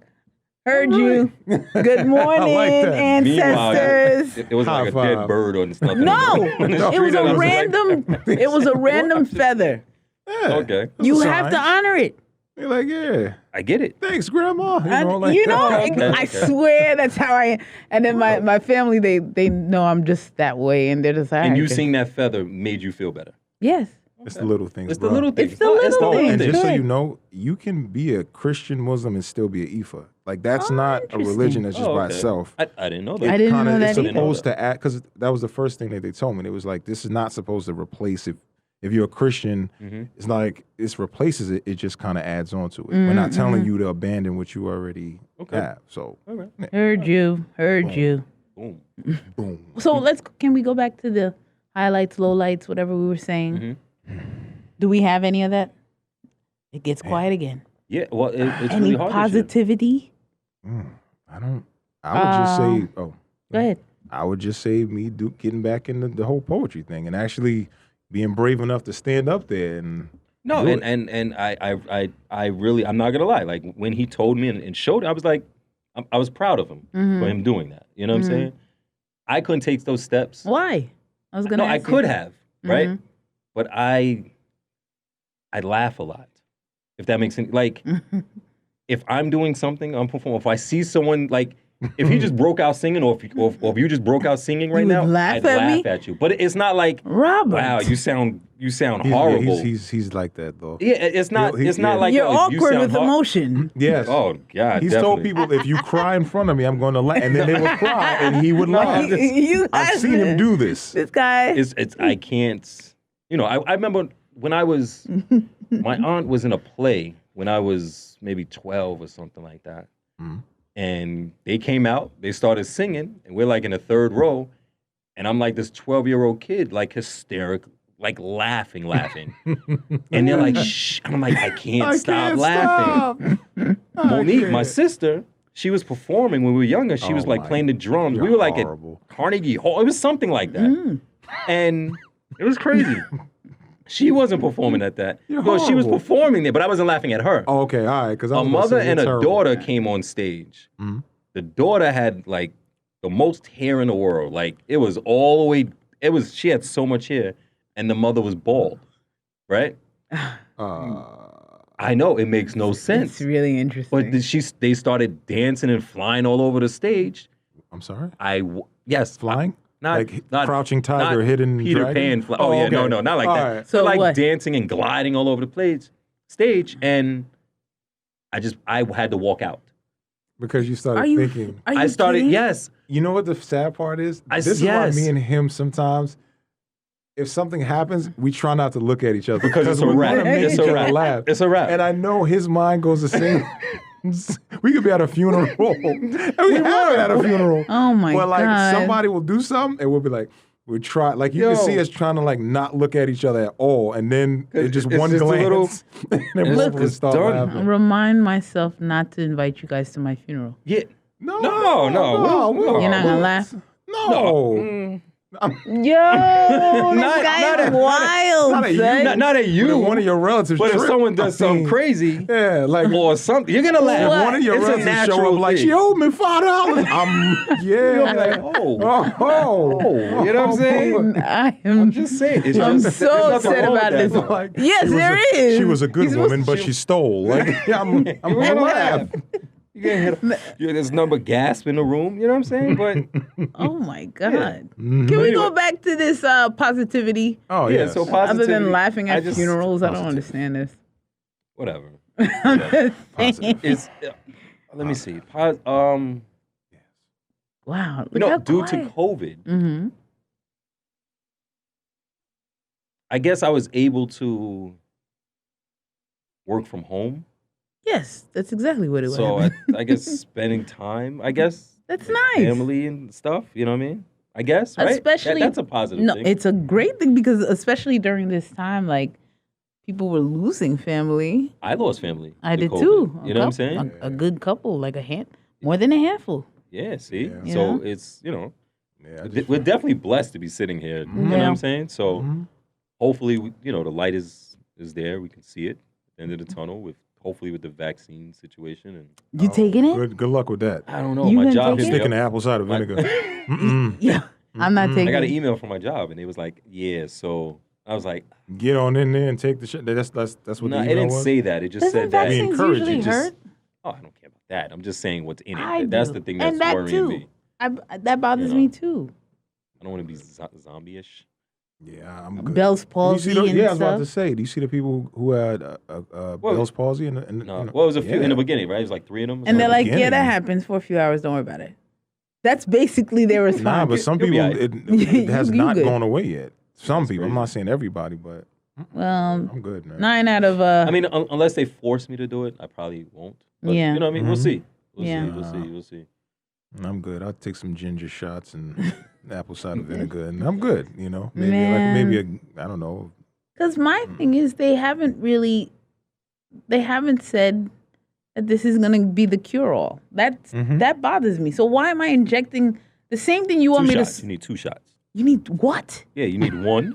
heard you. Good morning, that. Meanwhile, ancestors. it was like a High dead five. bird or something. No, On the it was street, and I a like, random. It was a random feather. Yeah. Okay, Those You are have to signs. honor it. You're like, yeah. I get it. Thanks, Grandma. I Okay. swear that's how I am. And then my family, they know I'm just that way, and they're just like, And you "Alright, seeing that feather made you feel better. yes, It's the little things, It's bro. the little things. It's the little things. And just so Good. you know, you can be a Christian Muslim and still be an Ifa. Like that's Oh, not a interesting. religion that's just Oh, by okay. itself. I didn't know that. I didn't Kinda- know that It's either. supposed to act because that was the first thing that they told me. It was like this is not supposed to replace if you're a Christian. It's not like this replaces it. It just kind of adds on to it. We're not telling you to abandon what you already have. So All right. heard you. Boom. boom. So can we go back to the highlights, lowlights, whatever we were saying? Do we have any of that? It gets quiet again. Yeah. Well, it's Any really hard. this year. positivity? I would just say. Oh, Go ahead. I would just say me getting back into the whole poetry thing and actually being brave enough to stand up there and No, do it. and I really, I'm not gonna lie. Like when he told me and showed, I was like, I was proud of him for him doing that. You know what I'm saying? I couldn't take those steps. Why? I was gonna. No, I ask you. could have, right? But I laugh a lot. If that makes sense. Like, if I'm doing something, I'm performing. If I see someone, like, if he just broke out singing or if you just broke out singing right You would now, laugh I'd at laugh me? at you. But it's not like, Robert. wow, you sound He's, horrible. he's like that though. Yeah, it's not like You're oh, if you awkward sound with emotion. Yes. Oh God, He's definitely. told people if you cry in front of me, I'm going to laugh, and then they would cry, and he would laugh. You I've guys- seen him do this. This guy. It's I can't. You know, I remember when I was my aunt was in a play when I was maybe 12 or something like that. Mhm. And they came out, they started singing, and we're like in the third row, and I'm like this 12-year-old kid, like hysterical, like laughing. And they're like, shh. And I'm like, I can't stop laughing. Monique, my sister, she was performing when we were younger. She was like playing the drums. You're We were like horrible. at Carnegie Hall. It was something like that. And it was crazy. She wasn't performing at that. You're No, she was horrible. performing there, but I wasn't laughing at her. Oh, okay, all right. Because A mother and a daughter came on stage. Mhm. The daughter had like the most hair in the world. Like it was all the way. She had so much hair, and the mother was bald. Right? I know it makes no sense. It's really interesting. But they started dancing and flying all over the stage. I'm sorry. Yes, Flying? not Like Crouching Tiger, not Hidden Peter Dragon? Pan. Oh yeah, okay. no, not like All that. right. So Like what? dancing and gliding all over the stage, and I had to walk out. Because you started Are you? thinking. Are you I started, kidding? yes. You know what the sad part is? I- This is yes. why me and him sometimes, if something happens, we try not to look at each other Because it's a we wrap. wanna make It's each a other wrap. laugh. It's a wrap. And I know his mind goes the same. We could be at a funeral. And we have it at a funeral. Oh my But like God. somebody will do something and we'll be like, we try. Like you Yo. can see us trying to like not look at each other at all, and then it just It's one just a glance, little- and then it's- both of us it's start done. laughing. Remind myself not to invite you guys to my funeral. Yeah. No, You're not gonna laugh? No. Yo, this guy not is at- wild, not at you. son. Not at But you. if one of your relatives, But if trip, someone does I mean, something crazy yeah, like or something, you're gonna laugh. What? one of your It's a relatives show natural up like thing. she owed me $5. Yeah, You're gonna be like, oh, you know what I'm saying? I am I'm just saying. It's I'm just, so there's nothing upset wrong with about that. this. Like, Yes, she was there a- is. She was a good He's supposed woman, but she stole. Like, I'm You're gonna gonna laugh. laugh. You're gonna hit there's number gasp in the room. You know what I'm saying? But Oh my God. Mhm. Can we Anyway. go back to this positivity? Oh yeah, yes. so Other positivity. than laughing I at just- funerals, I don't positivity. understand this. Whatever. I'm just saying. It's let me see. Wow. You know, due to COVID, Mm-hmm. I guess I was able to work from home. Yes, that's exactly what it was. So I guess spending time, I guess, That's with nice. family and stuff. You know what I mean? I guess, right? Especially- that's a positive No, thing. it's a great thing because especially during this time, like people were losing family. I lost family. I to did COVID. too. You know what I'm saying? A good couple, like more than a handful. Yeah. See, Yeah. so Yeah. it's Yeah, I just- we're definitely blessed to be sitting here. You know what Yeah. I'm saying? So Mhm. hopefully, the light is there. We can see it at the end of the tunnel hopefully with the vaccine situation. And You taking it? Good luck with that. I don't know. You My gonna job take hit it? me Sticking up. the apple cider My- vinegar. Mm-mm. Yeah, I'm not taking I got an it. email from my job, and they was like, "Yeah." So I was like, Get on in there and take the shit. That's what "No, the it email didn't was. say that. It just Doesn't said that." We vaccines encourage usually you, just- hurt? Oh, I don't care about that. I'm just saying what's in it. I That's do. the thing that's and that worrying too. me. That bothers You know. me too. I don't want to be zombie-ish. Yeah, I'm good. Bell's Do you palsy see and yeah, I was about stuff. to say. Do you see the people who had Bell's palsy? And No, well, it was a few in the beginning, right? It was like 3 of them. or And they're something. like, yeah, that beginning. happens for a few hours. Don't worry about it. That's basically their response. Nah, but some You'll be people all right. it has You not good. gone away yet. Some people. I'm crazy. not saying everybody, but Well, I'm good, man. 9 out of I mean, unless they force me to do it, I probably won't. But, Yeah. You know what I mean? We'll Mhm. see. We'll Yeah. see. We'll see. I'm good. I'll take some ginger shots and apple cider vinegar, and I'm good. You know, maybe Man. I don't know. because my thing is they haven't said that this is going to be the cure-all. That bothers me. So why am I injecting the same thing you want Two me shots. to? You need 2 shots. You need what? Yeah, you need one,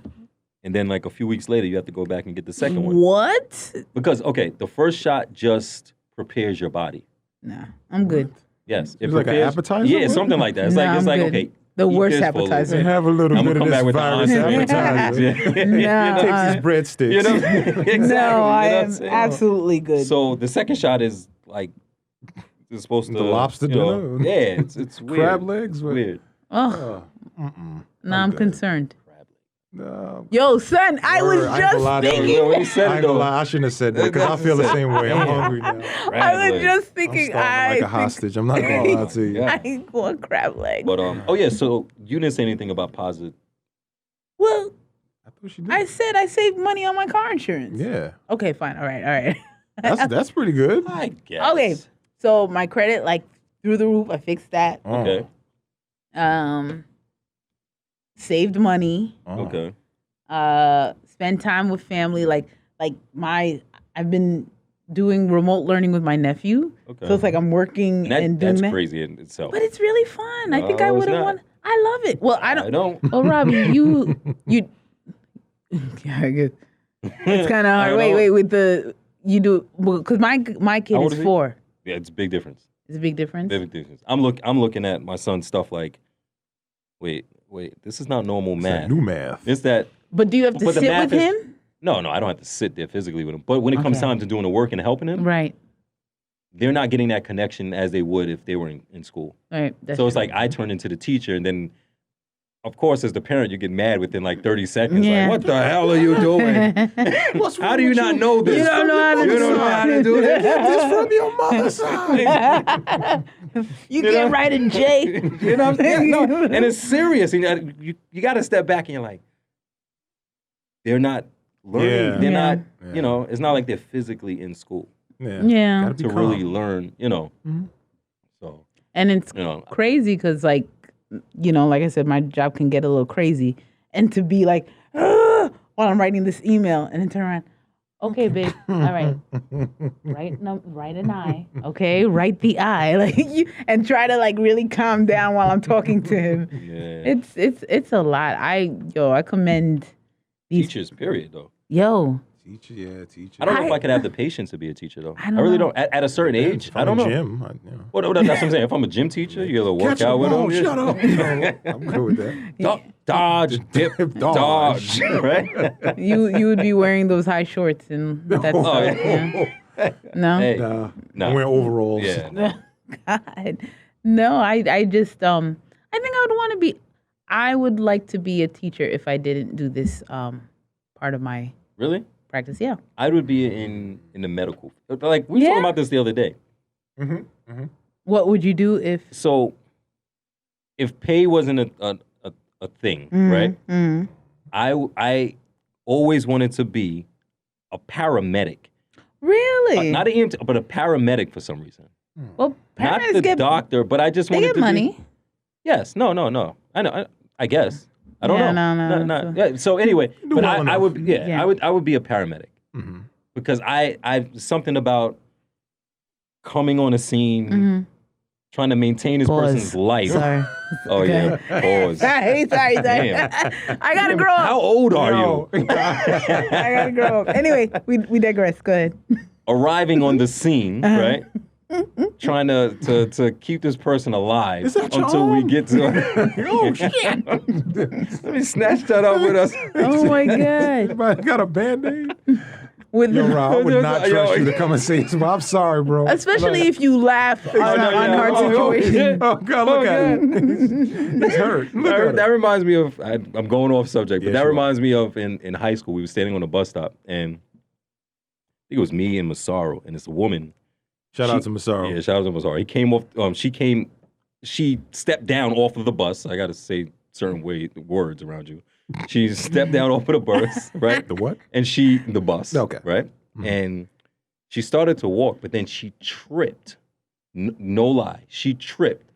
and then like a few weeks later, you have to go back and get the second one. What? Because the first shot just prepares your body. Nah, I'm good. Yes, it It's like an prepares. appetizer? Yeah, something like that. It's Nah, like I'm good. okay, The eat worst this for a little appetizer. bit. Have a little I'm bit gonna of come this back with virus the entree. appetizer. No, Takes his breadsticks. You know, exactly. no, I you know what I'm am saying? absolutely good. So the second shot is like it's supposed to The lobster dinner? Yeah, it's weird. Crab legs? It's What? weird. Oh, Mm-mm. now I'm good. concerned. No. Yo, son, I was Word, I ain't gonna lie just to you. thinking. When he said I it ain't gonna though, lie. I shouldn't have said that because I feel the same way. I'm hungry now. I was just I'm thinking. starving like a hostage. I'm not gonna lie to you. Yeah. I ain't going crab legs. But oh yeah, so you didn't say anything about positive. Well, I thought she did. I said I saved money on my car insurance. Yeah, Okay, fine. All right. that's pretty good. I guess. Okay, so my credit like through the roof. I fixed that. Oh, Okay. Saved money. oh. Okay. Spend time with family. Like I've been doing remote learning with my nephew. Okay. So it's like I'm working and doing that's that. crazy in itself. But it's really fun. I think I No, would it's have not. won. I love it. Well, I I don't. don't. Well, Robbie, you. Yeah, I guess it's kind of hard. I Wait, don't. with the you do because my kid How old is is he? 4. Yeah, it's a big difference. It's a big difference. Big difference. I'm looking at my son's stuff like, wait, this is not normal It's math. that new math. It's that. But do you have to But the sit math with is- him? No, I don't have to sit there physically with him. But when it comes Okay. time to doing the work and helping him, Right. they're not getting that connection as they would if they were in school. Right. That's So it's true. like I turn into the teacher, and then, of course, as the parent, you get mad within like 30 seconds. Yeah. Like, what the hell are you doing? How do you not know this? You don't know how to You do don't know how to do Get this. this from your mother's side. you know? can't write in J. You know what I'm saying? No, and it's serious. And you got to step back and you're like, they're not learning. Yeah. They're Yeah. not, Yeah. it's not like they're physically in school Yeah. Gotta be to calm. really learn, Mhm. So, And it's you crazy because, like I said, my job can get a little crazy. And to be like, while I'm writing this email and then turn around, okay, babe, all right, write an I, okay, write the I, like and try to like really calm down while I'm talking to him. yeah. It's a lot. I commend these. Teachers, period, though. Teacher. I don't know if I could have the patience to be a teacher, though. I don't really know. don't. At a certain age, If I I'm don't in know. Gym, What, that's what I'm saying. If I'm a gym teacher, you're going to work Catch the out with ball, them. shut up. No, I'm good with that. Dodge, dip, Dodge. dodge. Right? You would be wearing those high shorts and that's Oh, yeah. No. Hey, Nah, No. I'm wearing overalls. yeah. No. God. No, I just I think I would want to be I would like to be a teacher if I didn't do this part of my Really? practice. Yeah. I would be in the medical. Like, we were Yeah? talking about this the other day. What would you do if So, if pay wasn't a thing, right? Mm. I always wanted to be a paramedic. Really? Not an EMT, but a paramedic for some reason. well, Not paramedics the get doctor, but I just they wanted get to money. be. Yes. No. I know. I guess. I don't Yeah, know. no. Yeah, so anyway, Do but well I enough. would. Yeah, Yeah. I would be a paramedic Mm-hmm. because I something about coming on a scene, Mhm. trying to maintain this Pause. person's life. Sorry. Oh yeah. Pause. Sorry. Damn. I gotta grow How up. old are you? I gotta grow up. Anyway, we digress. Go ahead. Arriving on the scene, right? Trying to keep this person alive Is that your until we arm? get to. Oh, shit. Let me snatch that up with us. Oh my God. Anybody got a Band-Aid? With Yo, Rob, I would not Yo. trust you to come and say this, but I'm sorry, bro. especially if you laugh on, no, on yeah. hard Oh, situations. Oh, God, look at him. He's hurt. Look at That him. reminds me of. I'm going off subject, but Yeah, that sure. reminds me of in high school. We were standing on a bus stop, and I think it was me and Massaro, and it's a woman. Shout out to Massaro. Yeah, shout out to Massaro. He came off. She stepped down off of the bus. I got to say certain words around you. She stepped down off of the bus, right? The what? And the bus. Okay. Right? And she started to walk, but then she tripped. No lie. She tripped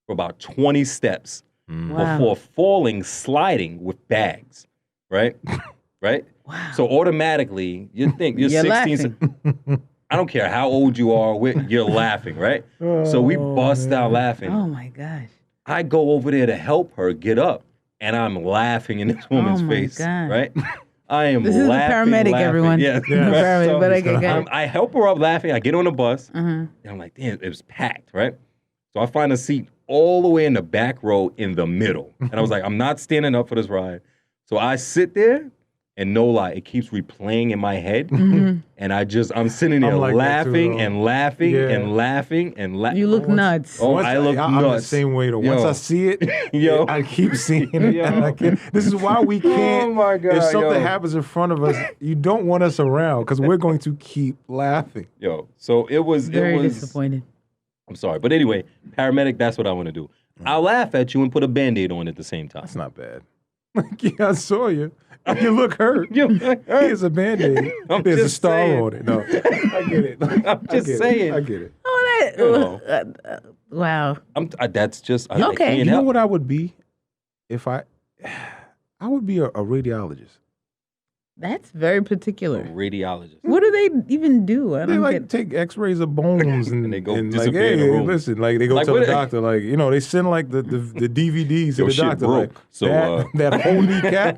for about 20 steps Wow. before sliding with bags. Right? Right? Wow. So automatically, you think you're You're 16. I don't care how old you are, you're laughing, right? So we bust out laughing. Oh my gosh. I go over there to help her get up, and I'm laughing in this woman's my face, God. right? I am This is a laughing. paramedic, laughing. everyone. Yeah, A paramedic, but okay, go ahead. I help her up laughing. I get on the bus, Uh-huh. and I'm like, damn, it was packed, right? So I find a seat all the way in the back row in the middle. And I was like, I'm not standing up for this ride. So I sit there, and no lie, it keeps replaying in my head. And I'm sitting there like that too, laughing though. and laughing Yeah. and laughing and laughing. You look nuts. Oh, I look I'm the nuts. same way though. Once Yo. I see it, Yo. I keep seeing it. Yo. And I can't. This is why we can't. Oh my God, if something yo. happens in front of us, you don't want us around because we're going to keep laughing. Yo, so it was Very disappointed. I'm sorry. But anyway, paramedic, that's what I want to do. I'll laugh at you and put a Band-Aid on at the same time. That's not bad. Yeah, I saw you. You look hurt. Yo, Here's a Band-Aid. I'm There's a just star saying. on it. No, I get it. I'm just saying. I get it. Oh, that, You wow. That's just I Okay. can't You know help. what I would be if I would be a radiologist. That's very particular. Radiologist. What do they even do? I They don't like get. take X-rays of bones and they go like, disappear in the hey, room. listen, like they go Like, tell the what- doctor, like they send like the DVDs to Your the shit doctor, broke, like so, that whole kneecap,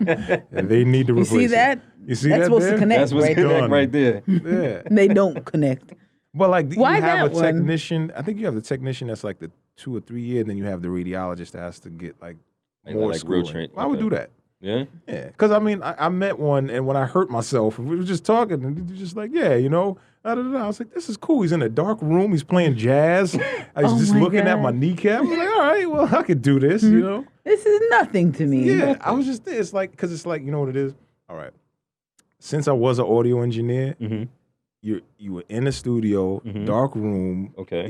and they need to You replace see it. that? You see That's that? supposed to there? connect. That's what's right connect Done. right there. Yeah, They don't connect. but like Why you have that a one? technician. I think you have the technician that's like the 2 or 3 year, and then you have the radiologist that has to get like Like- more like real schooling. train- I would okay. do that. Yeah. Yeah, because I mean, I met one, and when I hurt myself, we were just talking, and he was just like, yeah, I was like, this is cool. He's in a dark room. He's playing jazz. I was Oh just my looking at God. my kneecap. I was like, all right, well, I could do this, This is nothing to me. Yeah, I was just, it's like, because it's like, you know what it is? All right. Since I was an audio engineer, Mm-hmm. you were in a studio, dark room. Okay.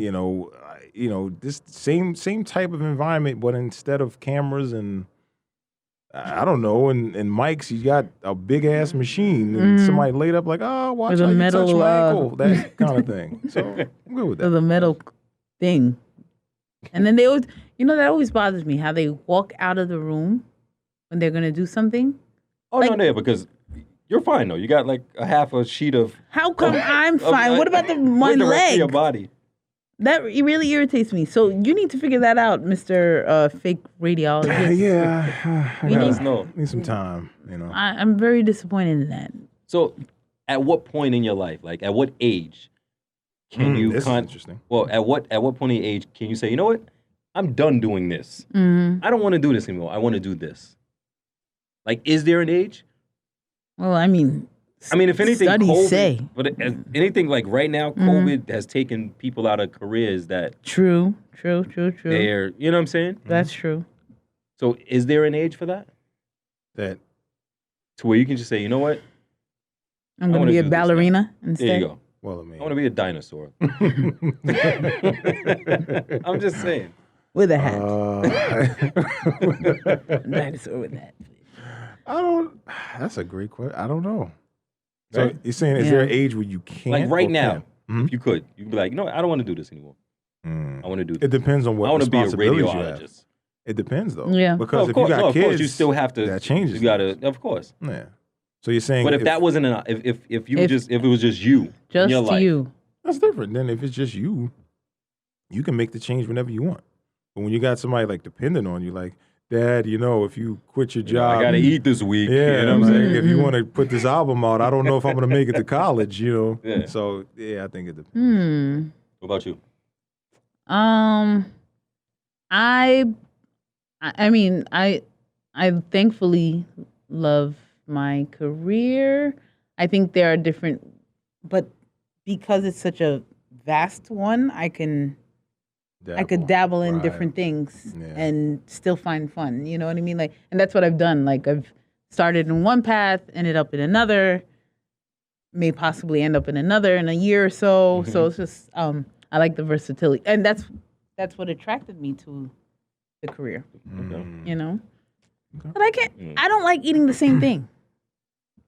This same type of environment, but instead of cameras and I don't know, and mics, you got a big ass machine, and somebody laid up like, oh, watch With how a you metal, touch my ankle, that kind of thing. So I'm good with that. The metal thing. And then they always, that always bothers me how they walk out of the room when they're going to do something. Oh no, because you're fine though. You got like a half a sheet of. How come I'm fine? What about my with the rest of leg? your body. That really irritates me. So you need to figure that out, Mr. Fake Radiologist. Yeah, I We Let need- us know. need some time, I'm very disappointed in that. So, at what point in your life, like at what age, can you This is interesting. Well, at what point in your age can you say, you know what, I'm done doing this. Mm-hmm. I don't want to do this anymore. I want to do this. Like, is there an age? Well, I mean, if anything, studies COVID, say. but anything like right now, COVID has taken people out of careers that True. they're, you know what I'm saying? That's true. So, is there an age for that? That To where you can just say, you know what? I'm I going to wanna be a do this now. ballerina instead. There you go. well, I I mean, want to be a dinosaur. I'm just saying. With a hat. Dinosaur with that. I don't. That's a great question. I don't know. So Right. you're saying, is there an age where you can't? Like right or now, can? if you could, you'd be like, you know what? I don't want to do this anymore. I want to do this. It depends on I what want to be a responsibilities you have. radiologist. It depends though. Yeah. Because of if course, you got no, of kids, course, you still have to. that changes. You gotta, of course. Yeah. So you're saying, But if that wasn't enough, if you If- if it was just you, in Just your life, you. that's different. Then if it's just you, you can make the change whenever you want. But when you got somebody like dependent on you, like Dad, if you quit your you know, job, I gotta eat this week. Yeah, you know what I'm saying? if you want to put this album out, I don't know if I'm gonna make it to college. Yeah. So I think it depends. What about you? I thankfully love my career. I think there are different, but because it's such a vast one, I could dabble in Right. different things Yeah. and still find fun. You know what I mean? And that's what I've done. Like I've started in one path, ended up in another, may possibly end up in another in a year or so. Mm-hmm. So it's just I like the versatility, and that's what attracted me to the career. Mm. You know, but I can't. I don't like eating the same thing.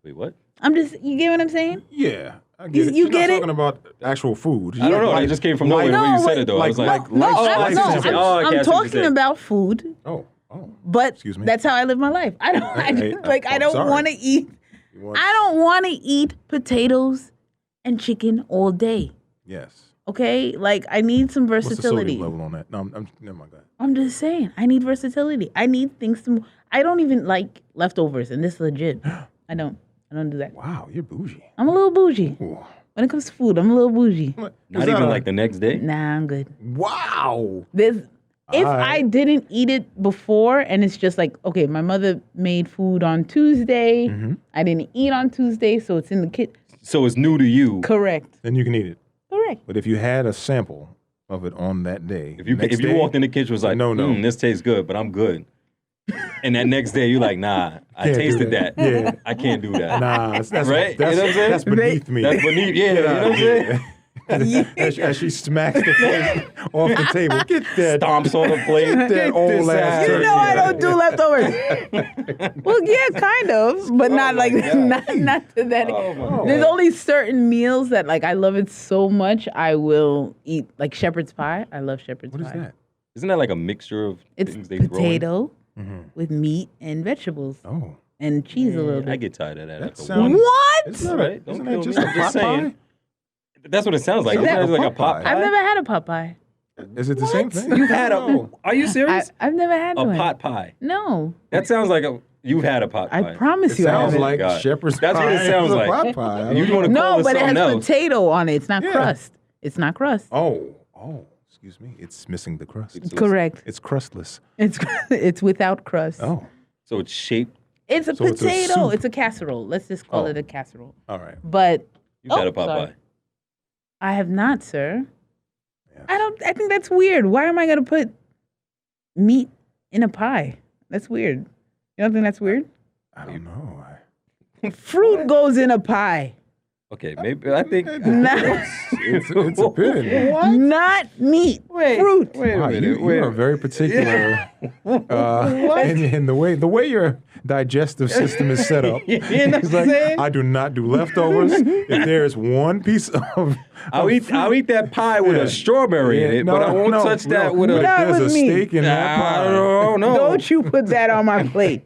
Wait, what? You get what I'm saying? Yeah, I You- get it. you You're get not it? talking about actual food. I don't know. It just came from nowhere like- when you No, said it though. I was like, like- No, life- I'm, life no, changes. I'm, Oh, okay, I I'm see what you're talking saying. about food, Oh, but Excuse me. that's how I live my life. I don't. Hey, I I'm don't sorry. want to eat. You want- I don't want to eat potatoes and chicken all day. Yes. Okay, like I need some What's the versatility. sodium level on that? No, I'm never mind. Go ahead. I'm just saying, I need versatility. I need things to. I don't even like leftovers, and this is legit. I don't do that. Wow, you're bougie. I'm a little bougie Ooh. when it comes to food. I'm a little bougie. not even like the next day. Nah, I'm good. Wow. There's If All I right. didn't eat it before and it's just like, okay, my mother made food on Tuesday. Mm-hmm. I didn't eat on Tuesday, so it's in the kitchen. So it's new to you. Correct. Then you can eat it. Correct. But if you had a sample of it on that day, If you next if you day, walked in the kitchen was like, no. this tastes good, but I'm good. And that next day you're like, nah, I Can't do tasted that. Yeah. I can't do that. Nah, that's Right? That's, You know what I'm saying? that's beneath me. That's beneath. Yeah, you know what I'm saying? As she smacks the plate off the table. Get that. Stomps on the plate. Get that old this ass out. You turkey. know I don't do leftovers. Well, yeah, kind of, but not my like God. not to that. Oh, my God. There's only certain meals that like I love it so much I will eat, like shepherd's pie. I love shepherd's What pie. is that? Isn't that like a mixture of It's things they throw in? potato with meat and vegetables Oh. and cheese a little bit. I get tired of that. That after sounds- one. What? Isn't All that, right, don't isn't kill that just me. a I'm just pot saying. pie? That's what it sounds like. Sounds It like sounds a like a pot pot pie. pie. I've never had a pot pie. Is it the same thing? You've had a. Are you serious? I've never had A one. pot pie. No, That sounds like a. You've had a pot pie. I promise It you. I sounds haven't. like God. shepherd's That's pie. what it sounds is a like. pot pie. I You don't want to know. call No, it but it something has else? potato on it. It's not Yeah. crust. It's not crust. Oh, excuse me. It's missing the crust. Correct. It's crustless. It's without crust. Oh, So it's shaped. It's a So it's a potato. soup. It's a casserole. Let's just call Oh. it a casserole. all right. But You've had Oh, a pot sorry. pie. I have not, sir. Yes. I think that's weird. Why am I gonna put meat in a pie? That's weird. You don't think that's weird? I don't know. Fruit goes in a pie. Okay, maybe I think. Not, It's a pin. not meat. Fruit. Wait Wow, you are very particular in the way your digestive system is set up. You know what I'm It's like, saying? I do not do leftovers. If there is one piece of I'll eat that pie with Yeah. a strawberry in Yeah, it, but I won't touch that with but a. if Not there's with a me. steak in that I pie. don't know. Don't you put that on my plate.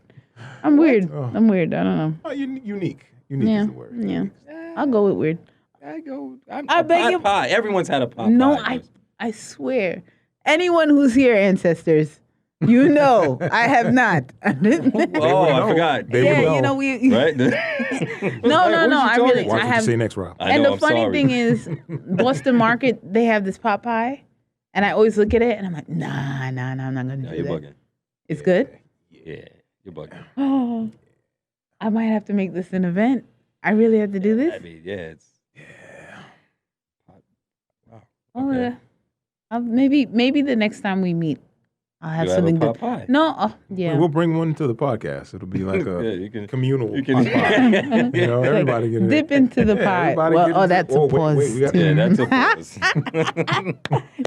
I'm weird. Oh. I'm weird. I don't know. Oh, unique. Unique Yeah. is the word. Yeah. I'll go with weird. I I beg pot you- pie. Everyone's had a pot No, pie. I swear. Anyone who's here, ancestors, you know I have not. Oh, I forgot. They yeah, would you know we. Right? No, I really. Watch I what have. you say next, Rob. I And know, the I'm funny sorry. thing is, Boston Market, they have this pot pie, and I always look at it and I'm like, nah, I'm not gonna No, do you're that. bugging. It's good. Yeah, you're bugging. Oh, I might have to make this an event. I really have to do this. I mean, yeah, it's. Oh, okay. yeah. Maybe the next time we meet, I'll have You something have a good. pot pie. No, yeah. We'll bring one to the podcast. It'll be like a Yeah, you can. communal You can. pot pie. You know, everybody get Dip into the pie. everybody Well, get oh, into- that's a pause. wait, we got- too. Yeah, that's a pause.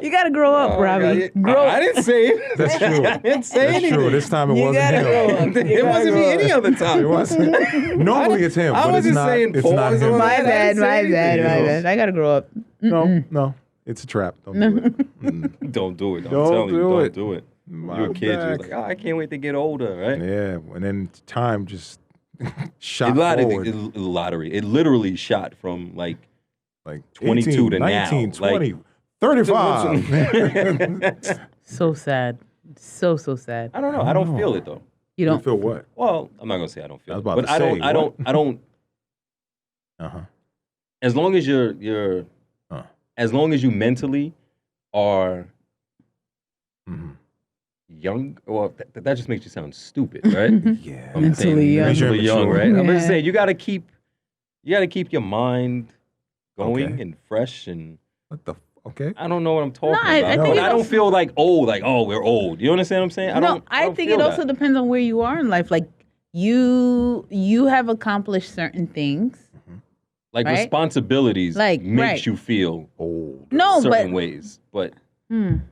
You gotta grow up, Robbie. Grow I didn't say it. That's true. I didn't say That's anything. true. This time it You wasn't gotta grow him. up. You It gotta wasn't me grow any up. other time. It wasn't. Normally it's him, I but it's wasn't not. saying It's not pause him. on My I didn't bad, say my anything, bad, my you know. bad. I gotta grow up. No, it's a trap. Don't do it. Mm. Don't do it. I'm Don't telling you, do don't it. do it. My You're a kid. You're back. like, oh, I can't wait to get older, right? Yeah, and then time just shot It forward. lottery. It literally shot from like Like 22 18, to now. 19, Like- 20, 35. So sad. So sad. I don't know. I don't feel it though. You You don't. feel what? Well, I'm not gonna say I don't feel I was it, about but to I don't. say, I don't. what? I don't. Uh-huh. As long as you're, Huh. as long as you mentally are hmm young. Well, that just makes you sound stupid, right? Yeah. I'm Mentally saying young. mentally young, Mature. right? I'm Yeah. just saying you gotta keep your mind going Okay. and fresh and. What the? Okay. I don't know what I'm talking No, I about. think But it I don't also- feel like old, like, oh, we're old. You understand what I'm saying? I think it also depends on where you are in life. Like you have accomplished certain things. like right? responsibilities Like, makes right. you feel Old. No, certain but ways. But I didn't.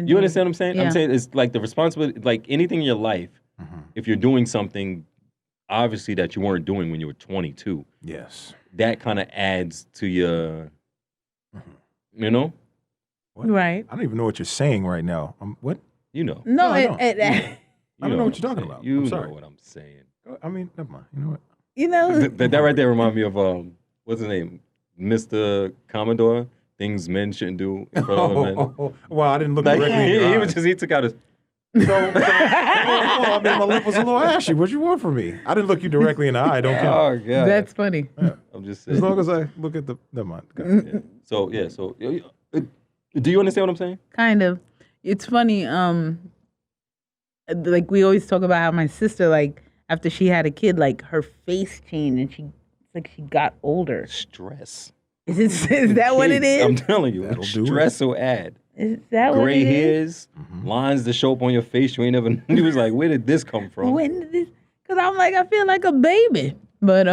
you think- understand what I'm saying? Yeah. I'm saying it's like the responsibility, like anything in your life, Mhm. if you're doing something obviously that you weren't doing when you were 22, Yes. that kind of adds to your, you know? What? Right. I don't even know what you're saying right now. What? You know. No, I it, don't. it, I don't know what I'm you're talking saying. about. You I'm know sorry. what I'm saying. I mean, never mind. You know what? you know. That right there remind me of what's his name, Mr. Commodore. Things men shouldn't do in front of other men. Well, I didn't look Like, directly in your he eyes. was just he took out his. I mean, my lip was a little ashy. What you want from me? I didn't look you directly in the eye. Don't count. Oh god, That's funny. I'm just saying. As long as I look at the. Never mind. Go ahead. Yeah. So yeah, so do you understand what I'm saying? Kind of. It's funny. Like we always talk about how my sister, like after she had a kid, like her face changed and she got older. Stress. Is that what it Kids, is? I'm telling you, That'll do it. stress will add. Is that what Gray it is? hairs, lines that show up on your face. You ain't never. He was like, "Where did this come from?" When did this? Because I'm like, I feel like a baby, but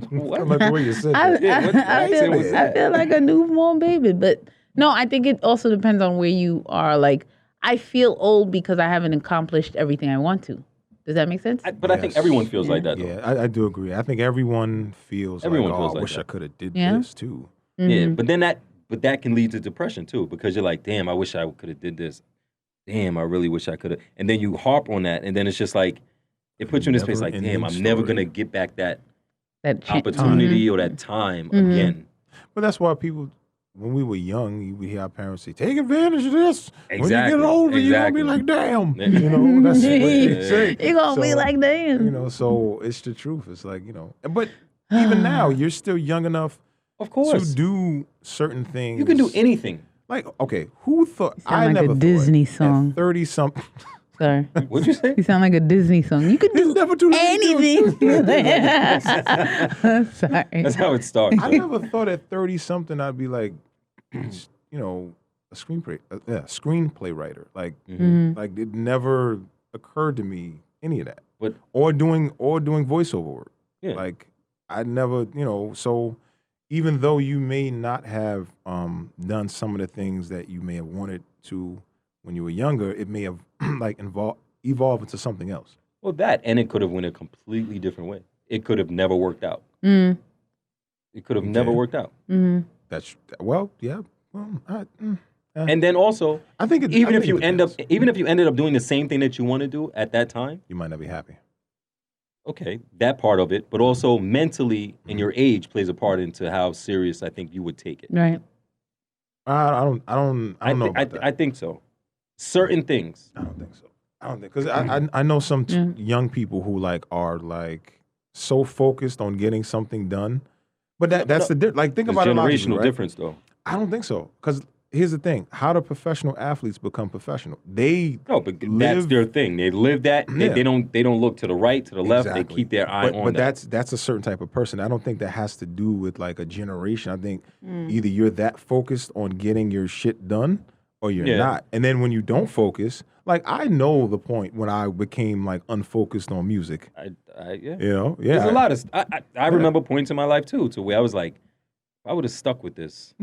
What? Like the way you said I, that. Yeah, what I accent was I that? feel like a newborn baby. But no, I think it also depends on where you are. Like, I feel old because I haven't accomplished everything I want to. Does that make sense? But I think everyone feels like that, though. Yeah, I do agree. I think everyone feels Everyone like, feels I like wish that. I could have did Yeah. this too. Yeah, but then that can lead to depression too, because you're like, damn, I wish I could have did this. Damn, I really wish I could have. And then you harp on that, and then it's just like, it puts you in this space like, Never-ending damn, I'm never story. gonna get back that That opportunity or that time again. But that's why people, when we were young, you would hear our parents say, "Take advantage of this." When you Exactly, get older, you're gonna be exactly. like, "Damn," Yeah. you know. That's what they say. You're gonna be So, like, damn. you know. So it's the truth. It's like, you know. But even now, you're still young enough Of course, to do certain things. you can do anything. Like, okay, who thought? sound I like a never Disney thought song. At 30 something. Sorry. What'd you say? You sound like a Disney song. You could It's do never too late to do anything. Sorry. That's how it starts. I never thought at 30 something I'd be like, you know, a screenplay writer. Like, like it never occurred to me any of that. But Or doing voiceover work. yeah, Like I never, you know. So even though you may not have done some of the things that you may have wanted to when you were younger, it may have like evolved into something else. well, that and it could have went a completely different way. It could have never worked out. Mm, It could have never Okay. worked out. mm. That's well, yeah. Well, And then also, I think it, even I if think you it end up, depends. even if you ended up doing the same thing that you want to do at that time, You might not be happy. okay, that part of it, but also mentally and your age plays a part into how serious I think you would take it. Right. I don't know about that. I think so. Certain things. I don't think so. I don't think because I know some young people who like are like so focused on getting something done, but that's the like think There's about it logically, generational right? difference, though. I don't think so because here's the thing: how do professional athletes become professional? They No, but that's live- their thing. They live that. They, Yeah. they don't look to the right, to the left. They Exactly. keep their eye on but that. that's a certain type of person. I don't think that has to do with like a generation. I think either you're that focused on getting your shit done or you're Yeah. not. And then when you don't focus, like I know the point when I became like unfocused on music. Yeah. You know, yeah. There's a lot of. I remember points in my life too, to where I was like, I would have stuck with this.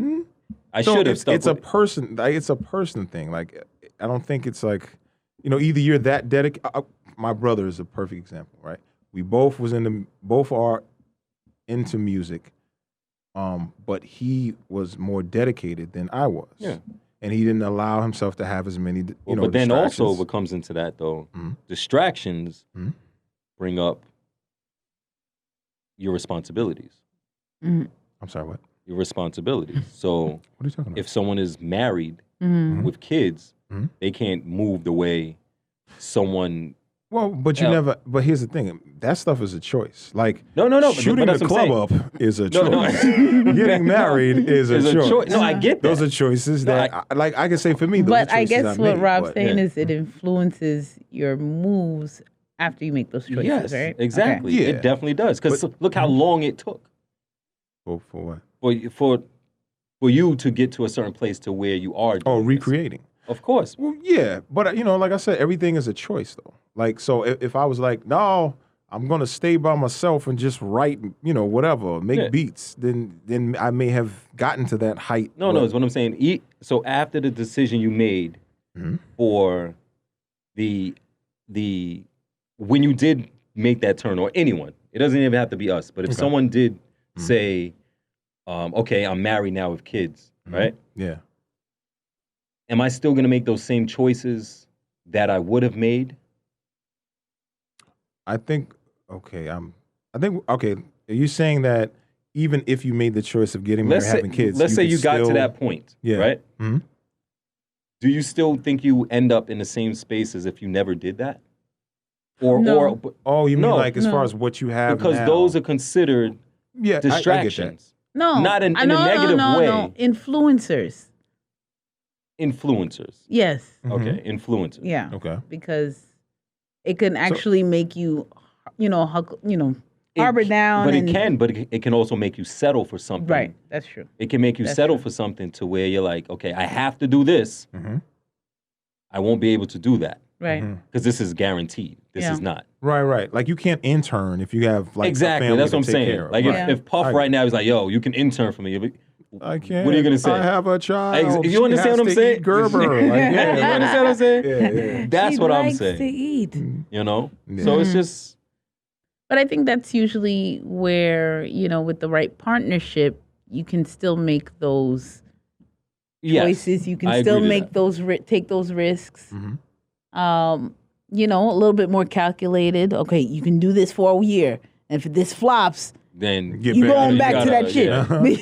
I So should have it's, stuck. it's a with it. person. Like, it's a person thing. Like I don't think it's like, you know, either you're that dedicated. My brother is a perfect example, right? We both are into music, but he was more dedicated than I was. Yeah. And he didn't allow himself to have as many, But then also, distractions. what comes into that though, Mhm. distractions Mhm. bring up your responsibilities. Mm, I'm sorry, what? Your responsibilities. So What are you talking about? if someone is married mm. with kids, Mhm. they can't move the way someone. Well, but you Yeah. never. But here's the thing: that stuff is a choice. Like No. But shooting that's the what I'm club saying. up is a No, choice. no. Getting married is a It's choice. No, I get that. Those are choices No, that, like, I can say for me. Those But are I choices guess what made, Rob's but- saying Yeah. is it influences your moves after you make those choices, Yes, right? exactly. Yeah. It definitely does. Because look how long it took For what? for you to get to a certain place to where you are. Oh, doing this. recreating. Of course. Well, yeah, but you know, like I said, everything is a choice, though. Like, so if I was like, no, I'm gonna stay by myself and just write, you know, whatever, make Yeah. beats, then I may have gotten to that height. No, but- is what I'm saying. So after the decision you made Mhm. for the when you did make that turn, or anyone, it doesn't even have to be us, but if Okay. someone did say, okay, I'm married now with kids, right? Yeah. Am I still gonna make those same choices that I would have made? I think okay. Okay. Are you saying that even if you made the choice of getting married, having kids, let's say could you got to still- that point, Yeah. right? Mhm. Do you still think you end up in the same space as if you never did that? Or No. Oh, you mean No, like as far no. as what you have because now? those are considered yeah, I get that. distractions. No, Not in a no, negative no, way. No. Influencers. influencers. Yes. Okay, influencers. Yeah. Okay. Because it can actually make you, harbor down. But and, it can, but it can also make you settle for something. Right. That's true. It can make you settle for something to where you're like, okay, I have to do this. I won't be able to do that. Right. Because this is guaranteed. This is not. Right. Like you can't intern if you have like exactly. a family That's what I'm to take saying. care of. Like if Puff right now is like, yo, you can intern for me. I can't. What are you gonna say? I have a child. You understand what I'm saying? Gerber. Like, You understand what I'm saying? Yeah. That's She what I'm likes saying. to eat. So it's just. But I think that's usually where, with the right partnership, you can still make those choices. You can I still agree to make that. take those risks. A little bit more calculated. Okay, you can do this for a year. And if this flops, Then Get you back- going you back to gotta- that shit.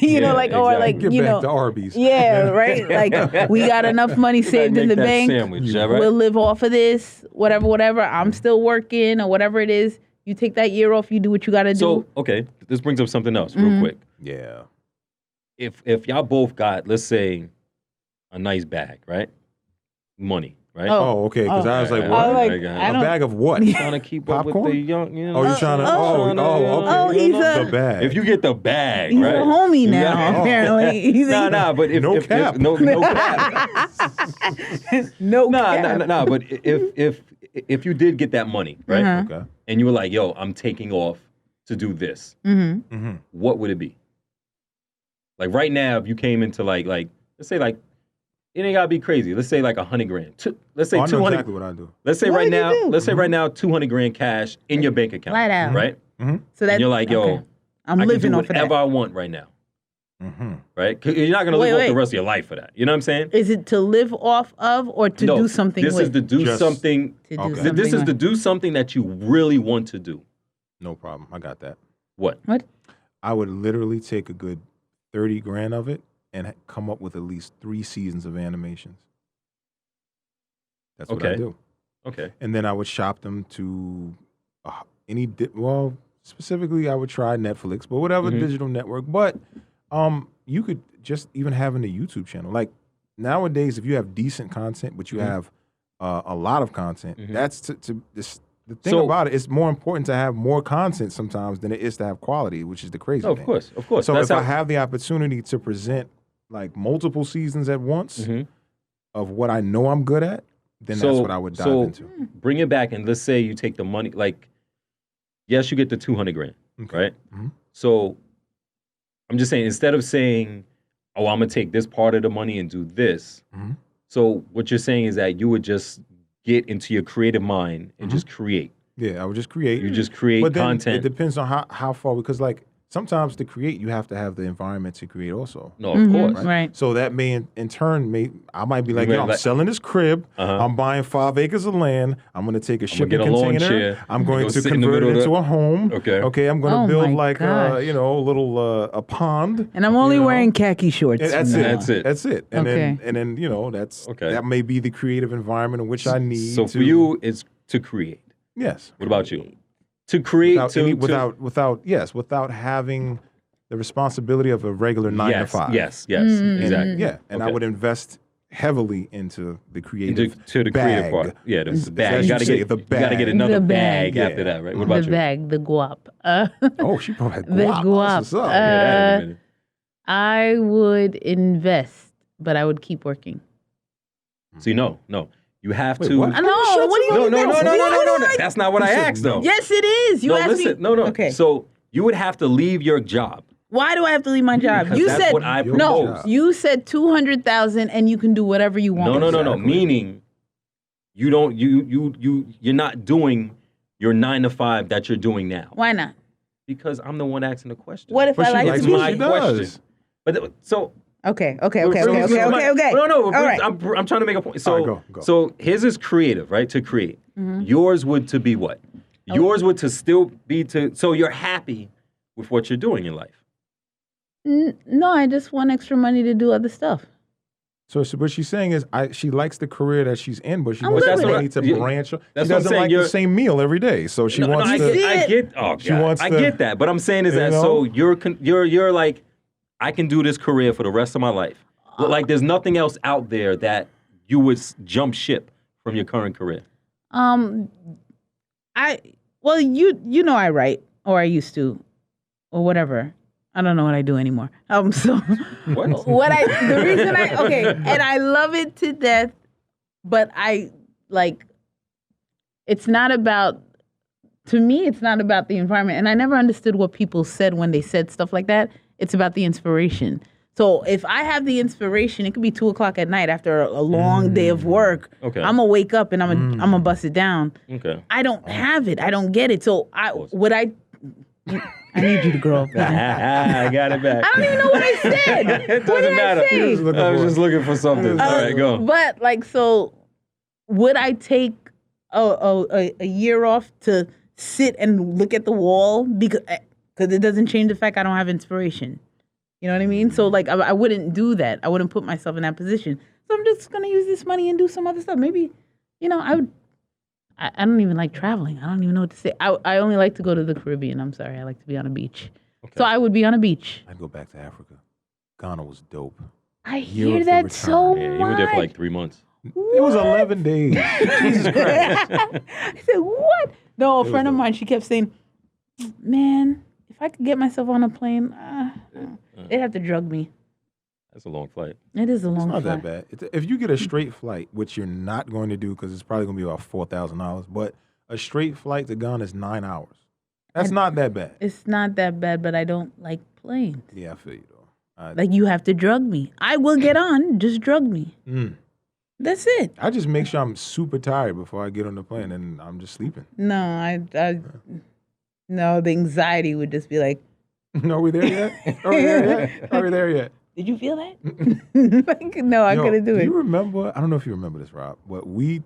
yeah. or like, Get back to Arby's. Yeah, right? Like, we got enough money saved in the Make that bank. sandwich, yeah, right? We'll live off of this, whatever. I'm still working or whatever it is. You take that year off, you do what you got to do. So, okay, this brings up something else real quick. Yeah. If y'all both got, let's say, a nice bag, right? Money, right? Oh, okay. Because I was like, I what? like, I I A don't- bag of what? Trying to keep up with Popcorn? the young, Oh, you trying to? Okay. Oh, he's the bag. If you get the bag, He's right? a homie You now, got- apparently. He's Nah, but if No if, cap. If, no cap. no Nah, cap. nah. But if you did get that money, right? Okay. And you were like, yo, I'm taking off to do this. What would it be? Like right now, if you came into like let's say like it ain't gotta be crazy. Let's say like $100,000. Let's say Oh, I know 200. exactly what I do. Let's say What right would you now. do? Let's say right now, $200,000 cash in your bank account. Flat out. Right? So that's, And you're like, yo, okay. I'm I can living do off of whatever that. I want right now. Right? 'Cause you're not gonna live off Wait. the rest of your life for that. You know what I'm saying? Is it to live off of or to No, do something This with? is to do Just- something. To do Okay. something This is with. to do something that you really want to do. No problem. I got that. What? What? I would literally take a good 30 grand of it and come up with at least 3 seasons of animations. That's what I Okay. do. Okay. And then I would shop them to specifically I would try Netflix, but whatever digital network. But you could just even having a YouTube channel. Like nowadays, if you have decent content, but you have a lot of content, that's the thing So- about it. It's more important to have more content sometimes than it is to have quality, which is the crazy No, thing. of course. So That's if how, I have the opportunity to present like multiple seasons at once of what I know I'm good at, then that's what I would dive into. Bring it back and let's say you take the money. Like, yes, you get the $200,000, right? So I'm just saying, instead of saying, "Oh, I'm gonna take this part of the money and do this," so what you're saying is that you would just get into your creative mind and just create. Yeah, I would just create. You just create but then content. It depends on how far, because like sometimes to create, you have to have the environment to create also. No, of course. Right. So that may in turn I might be like, may yo, I'm like- selling this crib. Uh-huh. I'm buying 5 acres of land. I'm going to take a shipping get a lawn container. chair. I'm going Go to sit in the convert it middle of into the- a home. Okay. Okay. I'm going to Oh build my like gosh. a little a pond. And I'm only you know? wearing khaki shorts. And that's from it. now That's on. it. That's it. And Okay. then that's Okay. that may be the creative environment in which I need. So for you, it's to create. yes. What about you? To create. Without having the responsibility of a regular 9 to 5. Yes, Mm-hmm. exactly. Yeah, and I Okay. would invest heavily into the creative To the bag. creative part. Yeah, the As bag. you You gotta say, get the You gotta get bag. another The bag bag. after that, right? What The about you? bag, the guap. Oh, she probably had The guap. guap. That's what's up. Yeah, that in a minute. I would invest, but I would keep working. See, no. You have Wait, to. what? I know. What do you No. mean that's- No. That's not what I asked, though. Yes, it is. You No, asked listen. me. No. Okay. So you would have to leave your job. Why do I have to leave my job? Because You that's said what I no. proposed. You said 200,000, and you can do whatever you want. No. Exactly. Meaning, you don't. You're not doing your 9 to 5 that you're doing now. Why not? Because I'm the one asking the question. What if But I she like likes to what be? she question. does. But so. Okay. No. All right. I'm trying to make a point. So, All right, go. so his is creative, right? To create. Yours would to be what? Yours would to still be to. So you're happy with what you're doing in life. No, I just want extra money to do other stuff. So what she's saying is, she likes the career that she's in, but she I'm wants good to with need to it. branch. She That's what I'm doesn't saying, like you're- the same meal every day, so she wants I to. get. Oh, She God. wants I to- get that, but I'm saying is you that know? so you're like, I can do this career for the rest of my life. But like, there's nothing else out there that you would jump ship from your current career. You know I write, or I used to, or whatever. I don't know what I do anymore. So the reason and I love it to death, but it's not about, to me, it's not about the environment. And I never understood what people said when they said stuff like that. It's about the inspiration. So if I have the inspiration, it could be 2:00 at night after a long day of work. Okay. I'm gonna wake up and I'm gonna bust it down. Okay. I don't have it. I don't get it. So I need you to grow up. I got it back. I don't even know what I said. It doesn't matter. I was just looking for something. All right, go. But so would I take a year off to sit and look at the wall because it doesn't change the fact I don't have inspiration? You know what I mean? So I wouldn't do that. I wouldn't put myself in that position. So I'm just gonna use this money and do some other stuff. Maybe, I would. I don't even like traveling. I don't even know what to say. I only like to go to the Caribbean. I'm sorry. I like to be on a beach. Okay. So I would be on a beach. I'd go back to Africa. Ghana was dope. I hear that so much. Yeah, you were there for 3 months. It was 11 days. Jesus Christ. I said, what? No, a friend of mine, she kept saying, man, if I could get myself on a plane, they'd have to drug me. That's a long flight. It is a long flight. It's not that bad. If you get a straight flight, which you're not going to do because it's probably going to be about $4,000, but a straight flight to Ghana is 9 hours. That's not that bad. It's not that bad, but I don't like planes. Yeah, I feel you, though. You have to drug me. I will get on, just drug me. That's it. I just make sure I'm super tired before I get on the plane and I'm just sleeping. No, no, the anxiety would just be like. Are we there yet? Are we there yet? Did you feel that? No, I couldn't do it. Do you remember? I don't know if you remember this, Rob, but we.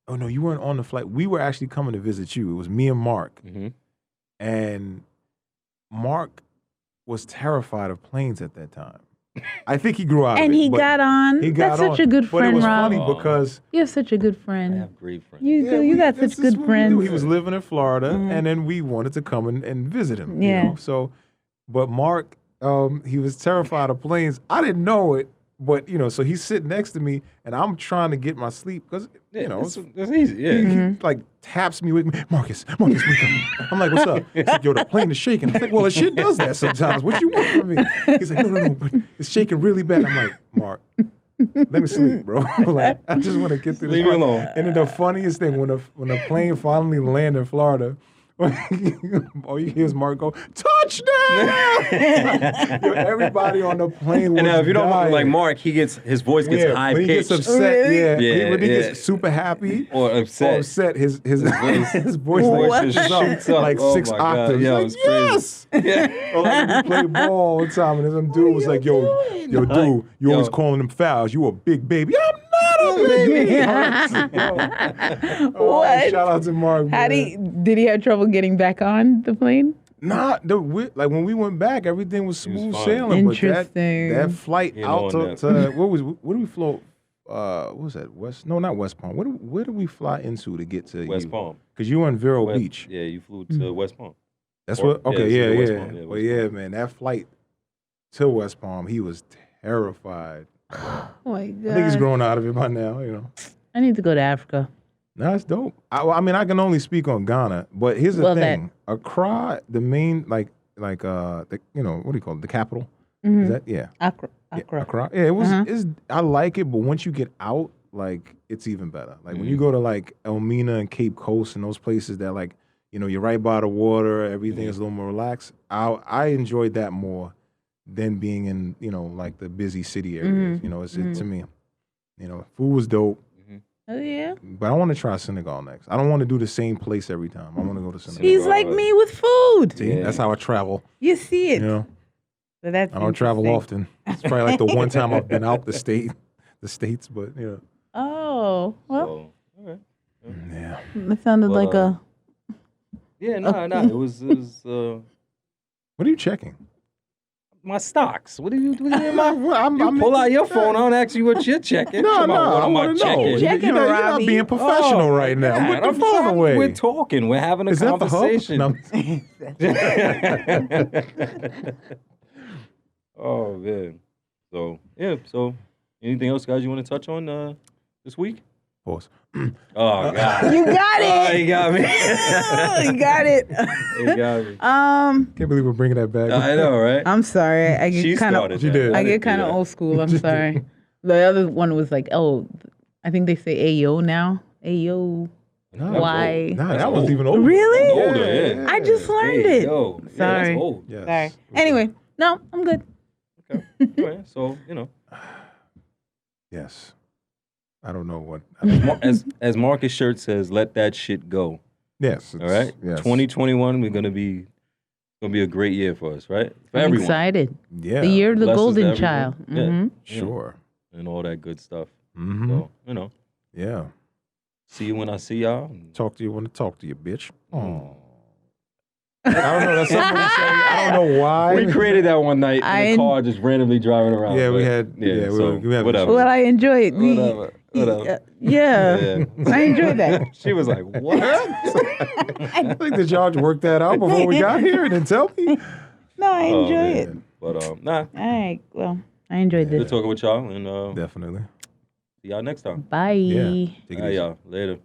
Oh no, you weren't on the flight. We were actually coming to visit you. It was me and Mark, and Mark was terrified of planes at that time. I think he grew out of it. And he got on. That's such a good friend, Rob. But it was funny because you have such a good friend. I have great friends. You do. You got such good friends. He was living in Florida, and then we wanted to come and visit him. Yeah. You know? So, but Mark. He was terrified of planes. I didn't know it, but so he's sitting next to me, and I'm trying to get my sleep because it's easy. Yeah, he taps me, wake me, Marcus, wake up. I'm like, what's up? He's like, yo, the plane is shaking. I'm like, well, it shit does that sometimes. What you want from me? He's like, no, but it's shaking really bad. I'm like, Mark, let me sleep, bro. I just want to get through this. Leave me alone. And then the funniest thing when the plane finally landed in Florida. All you hear is Mark go, touchdown! Everybody on the plane was and now if you don't dying. like Mark, his voice gets high when pitched. He gets upset, Really? When he gets super happy or upset, his voice just shoots up like 6 octaves. Yo, like, yes! Or like we play ball all the time, and some dude was like, yo, dude, you always calling them fouls. You a big baby. I'm not a baby. What? Shout out to Mark. Did he have trouble getting back on the plane? Nah, when we went back, everything was smooth sailing. Interesting. But that flight out to what did we float? What was that? Not West Palm. Where did we fly into to get to West Palm? Because you were in Vero Beach. Yeah, you flew to West Palm. That's what. Okay, West Palm, Well, yeah, man, that flight to West Palm, he was terrified. Oh my God. I think he's grown out of it by now. I need to go to Africa. That's dope. I can only speak on Ghana, but here's the thing: Accra, the main what do you call it? The capital. Is that Accra. Accra. Yeah, it was. I like it, but once you get out, it's even better. When you go to Elmina and Cape Coast and those places that you're right by the water, everything is a little more relaxed. I enjoyed that more than being in the busy city areas. It's to me. Food was dope. Oh, yeah? But I want to try Senegal next. I don't want to do the same place every time. I want to go to Senegal. He's like me with food. See, that's how I travel. You see it. So I don't travel often. It's probably the one time I've been out the States, but Oh, well. So, okay. Yeah. It sounded like a... Yeah, no. It was What are you checking? my stocks. What are you doing? You pull out your phone on, ask you what you're checking. No, I want to know. Checking, You're not being professional right now. Put the phone away. We're talking. We're having a conversation. That the hub? Oh man. So yeah. So anything else, guys, you want to touch on this week? Pause. Oh God. You got Oh, it. he got me. You got it. He got me. Can't believe we're bringing that back. I know, right? I'm sorry. I She get kind started. of. She did. I didn't get do kind of that. old school. I'm sorry. The other one was like, oh, I think they say Ayo now. Ayo. That was Why? old. Nah, That's that was old. even older. Really? That's older, yeah. I just learned Hey, it. yo. Yeah, Sorry. that's old. Yes. Sorry. Anyway, no, I'm good. Okay. All right. So Yes. I don't know what. as Marcus Shirt says, let that shit go. Yes. All right. Yes. 2021, we're gonna be a great year for us, right? For I'm everyone. excited. Yeah. The year of the Blessings to golden everyone. child. Yeah. hmm Sure. And all that good stuff. Mm-hmm. So Yeah. see you when I see y'all. Talk to you when I talk to you, bitch. Mm. Oh. I don't know. That's something we say. I don't know why. We created that one night I in the car, just randomly driving around. Yeah, we but, had. Yeah, so we have whatever. Well, I enjoy it. Whatever. Yeah. I enjoy that. She was like, "What?" I think that y'all worked that out before we got here and then tell me. No, I Oh, enjoy man. it. But nah, All right. Well, I enjoyed good this. talking with y'all, and Definitely. see y'all next time. Bye. Yeah. Take it Bye, easy. y'all. Later.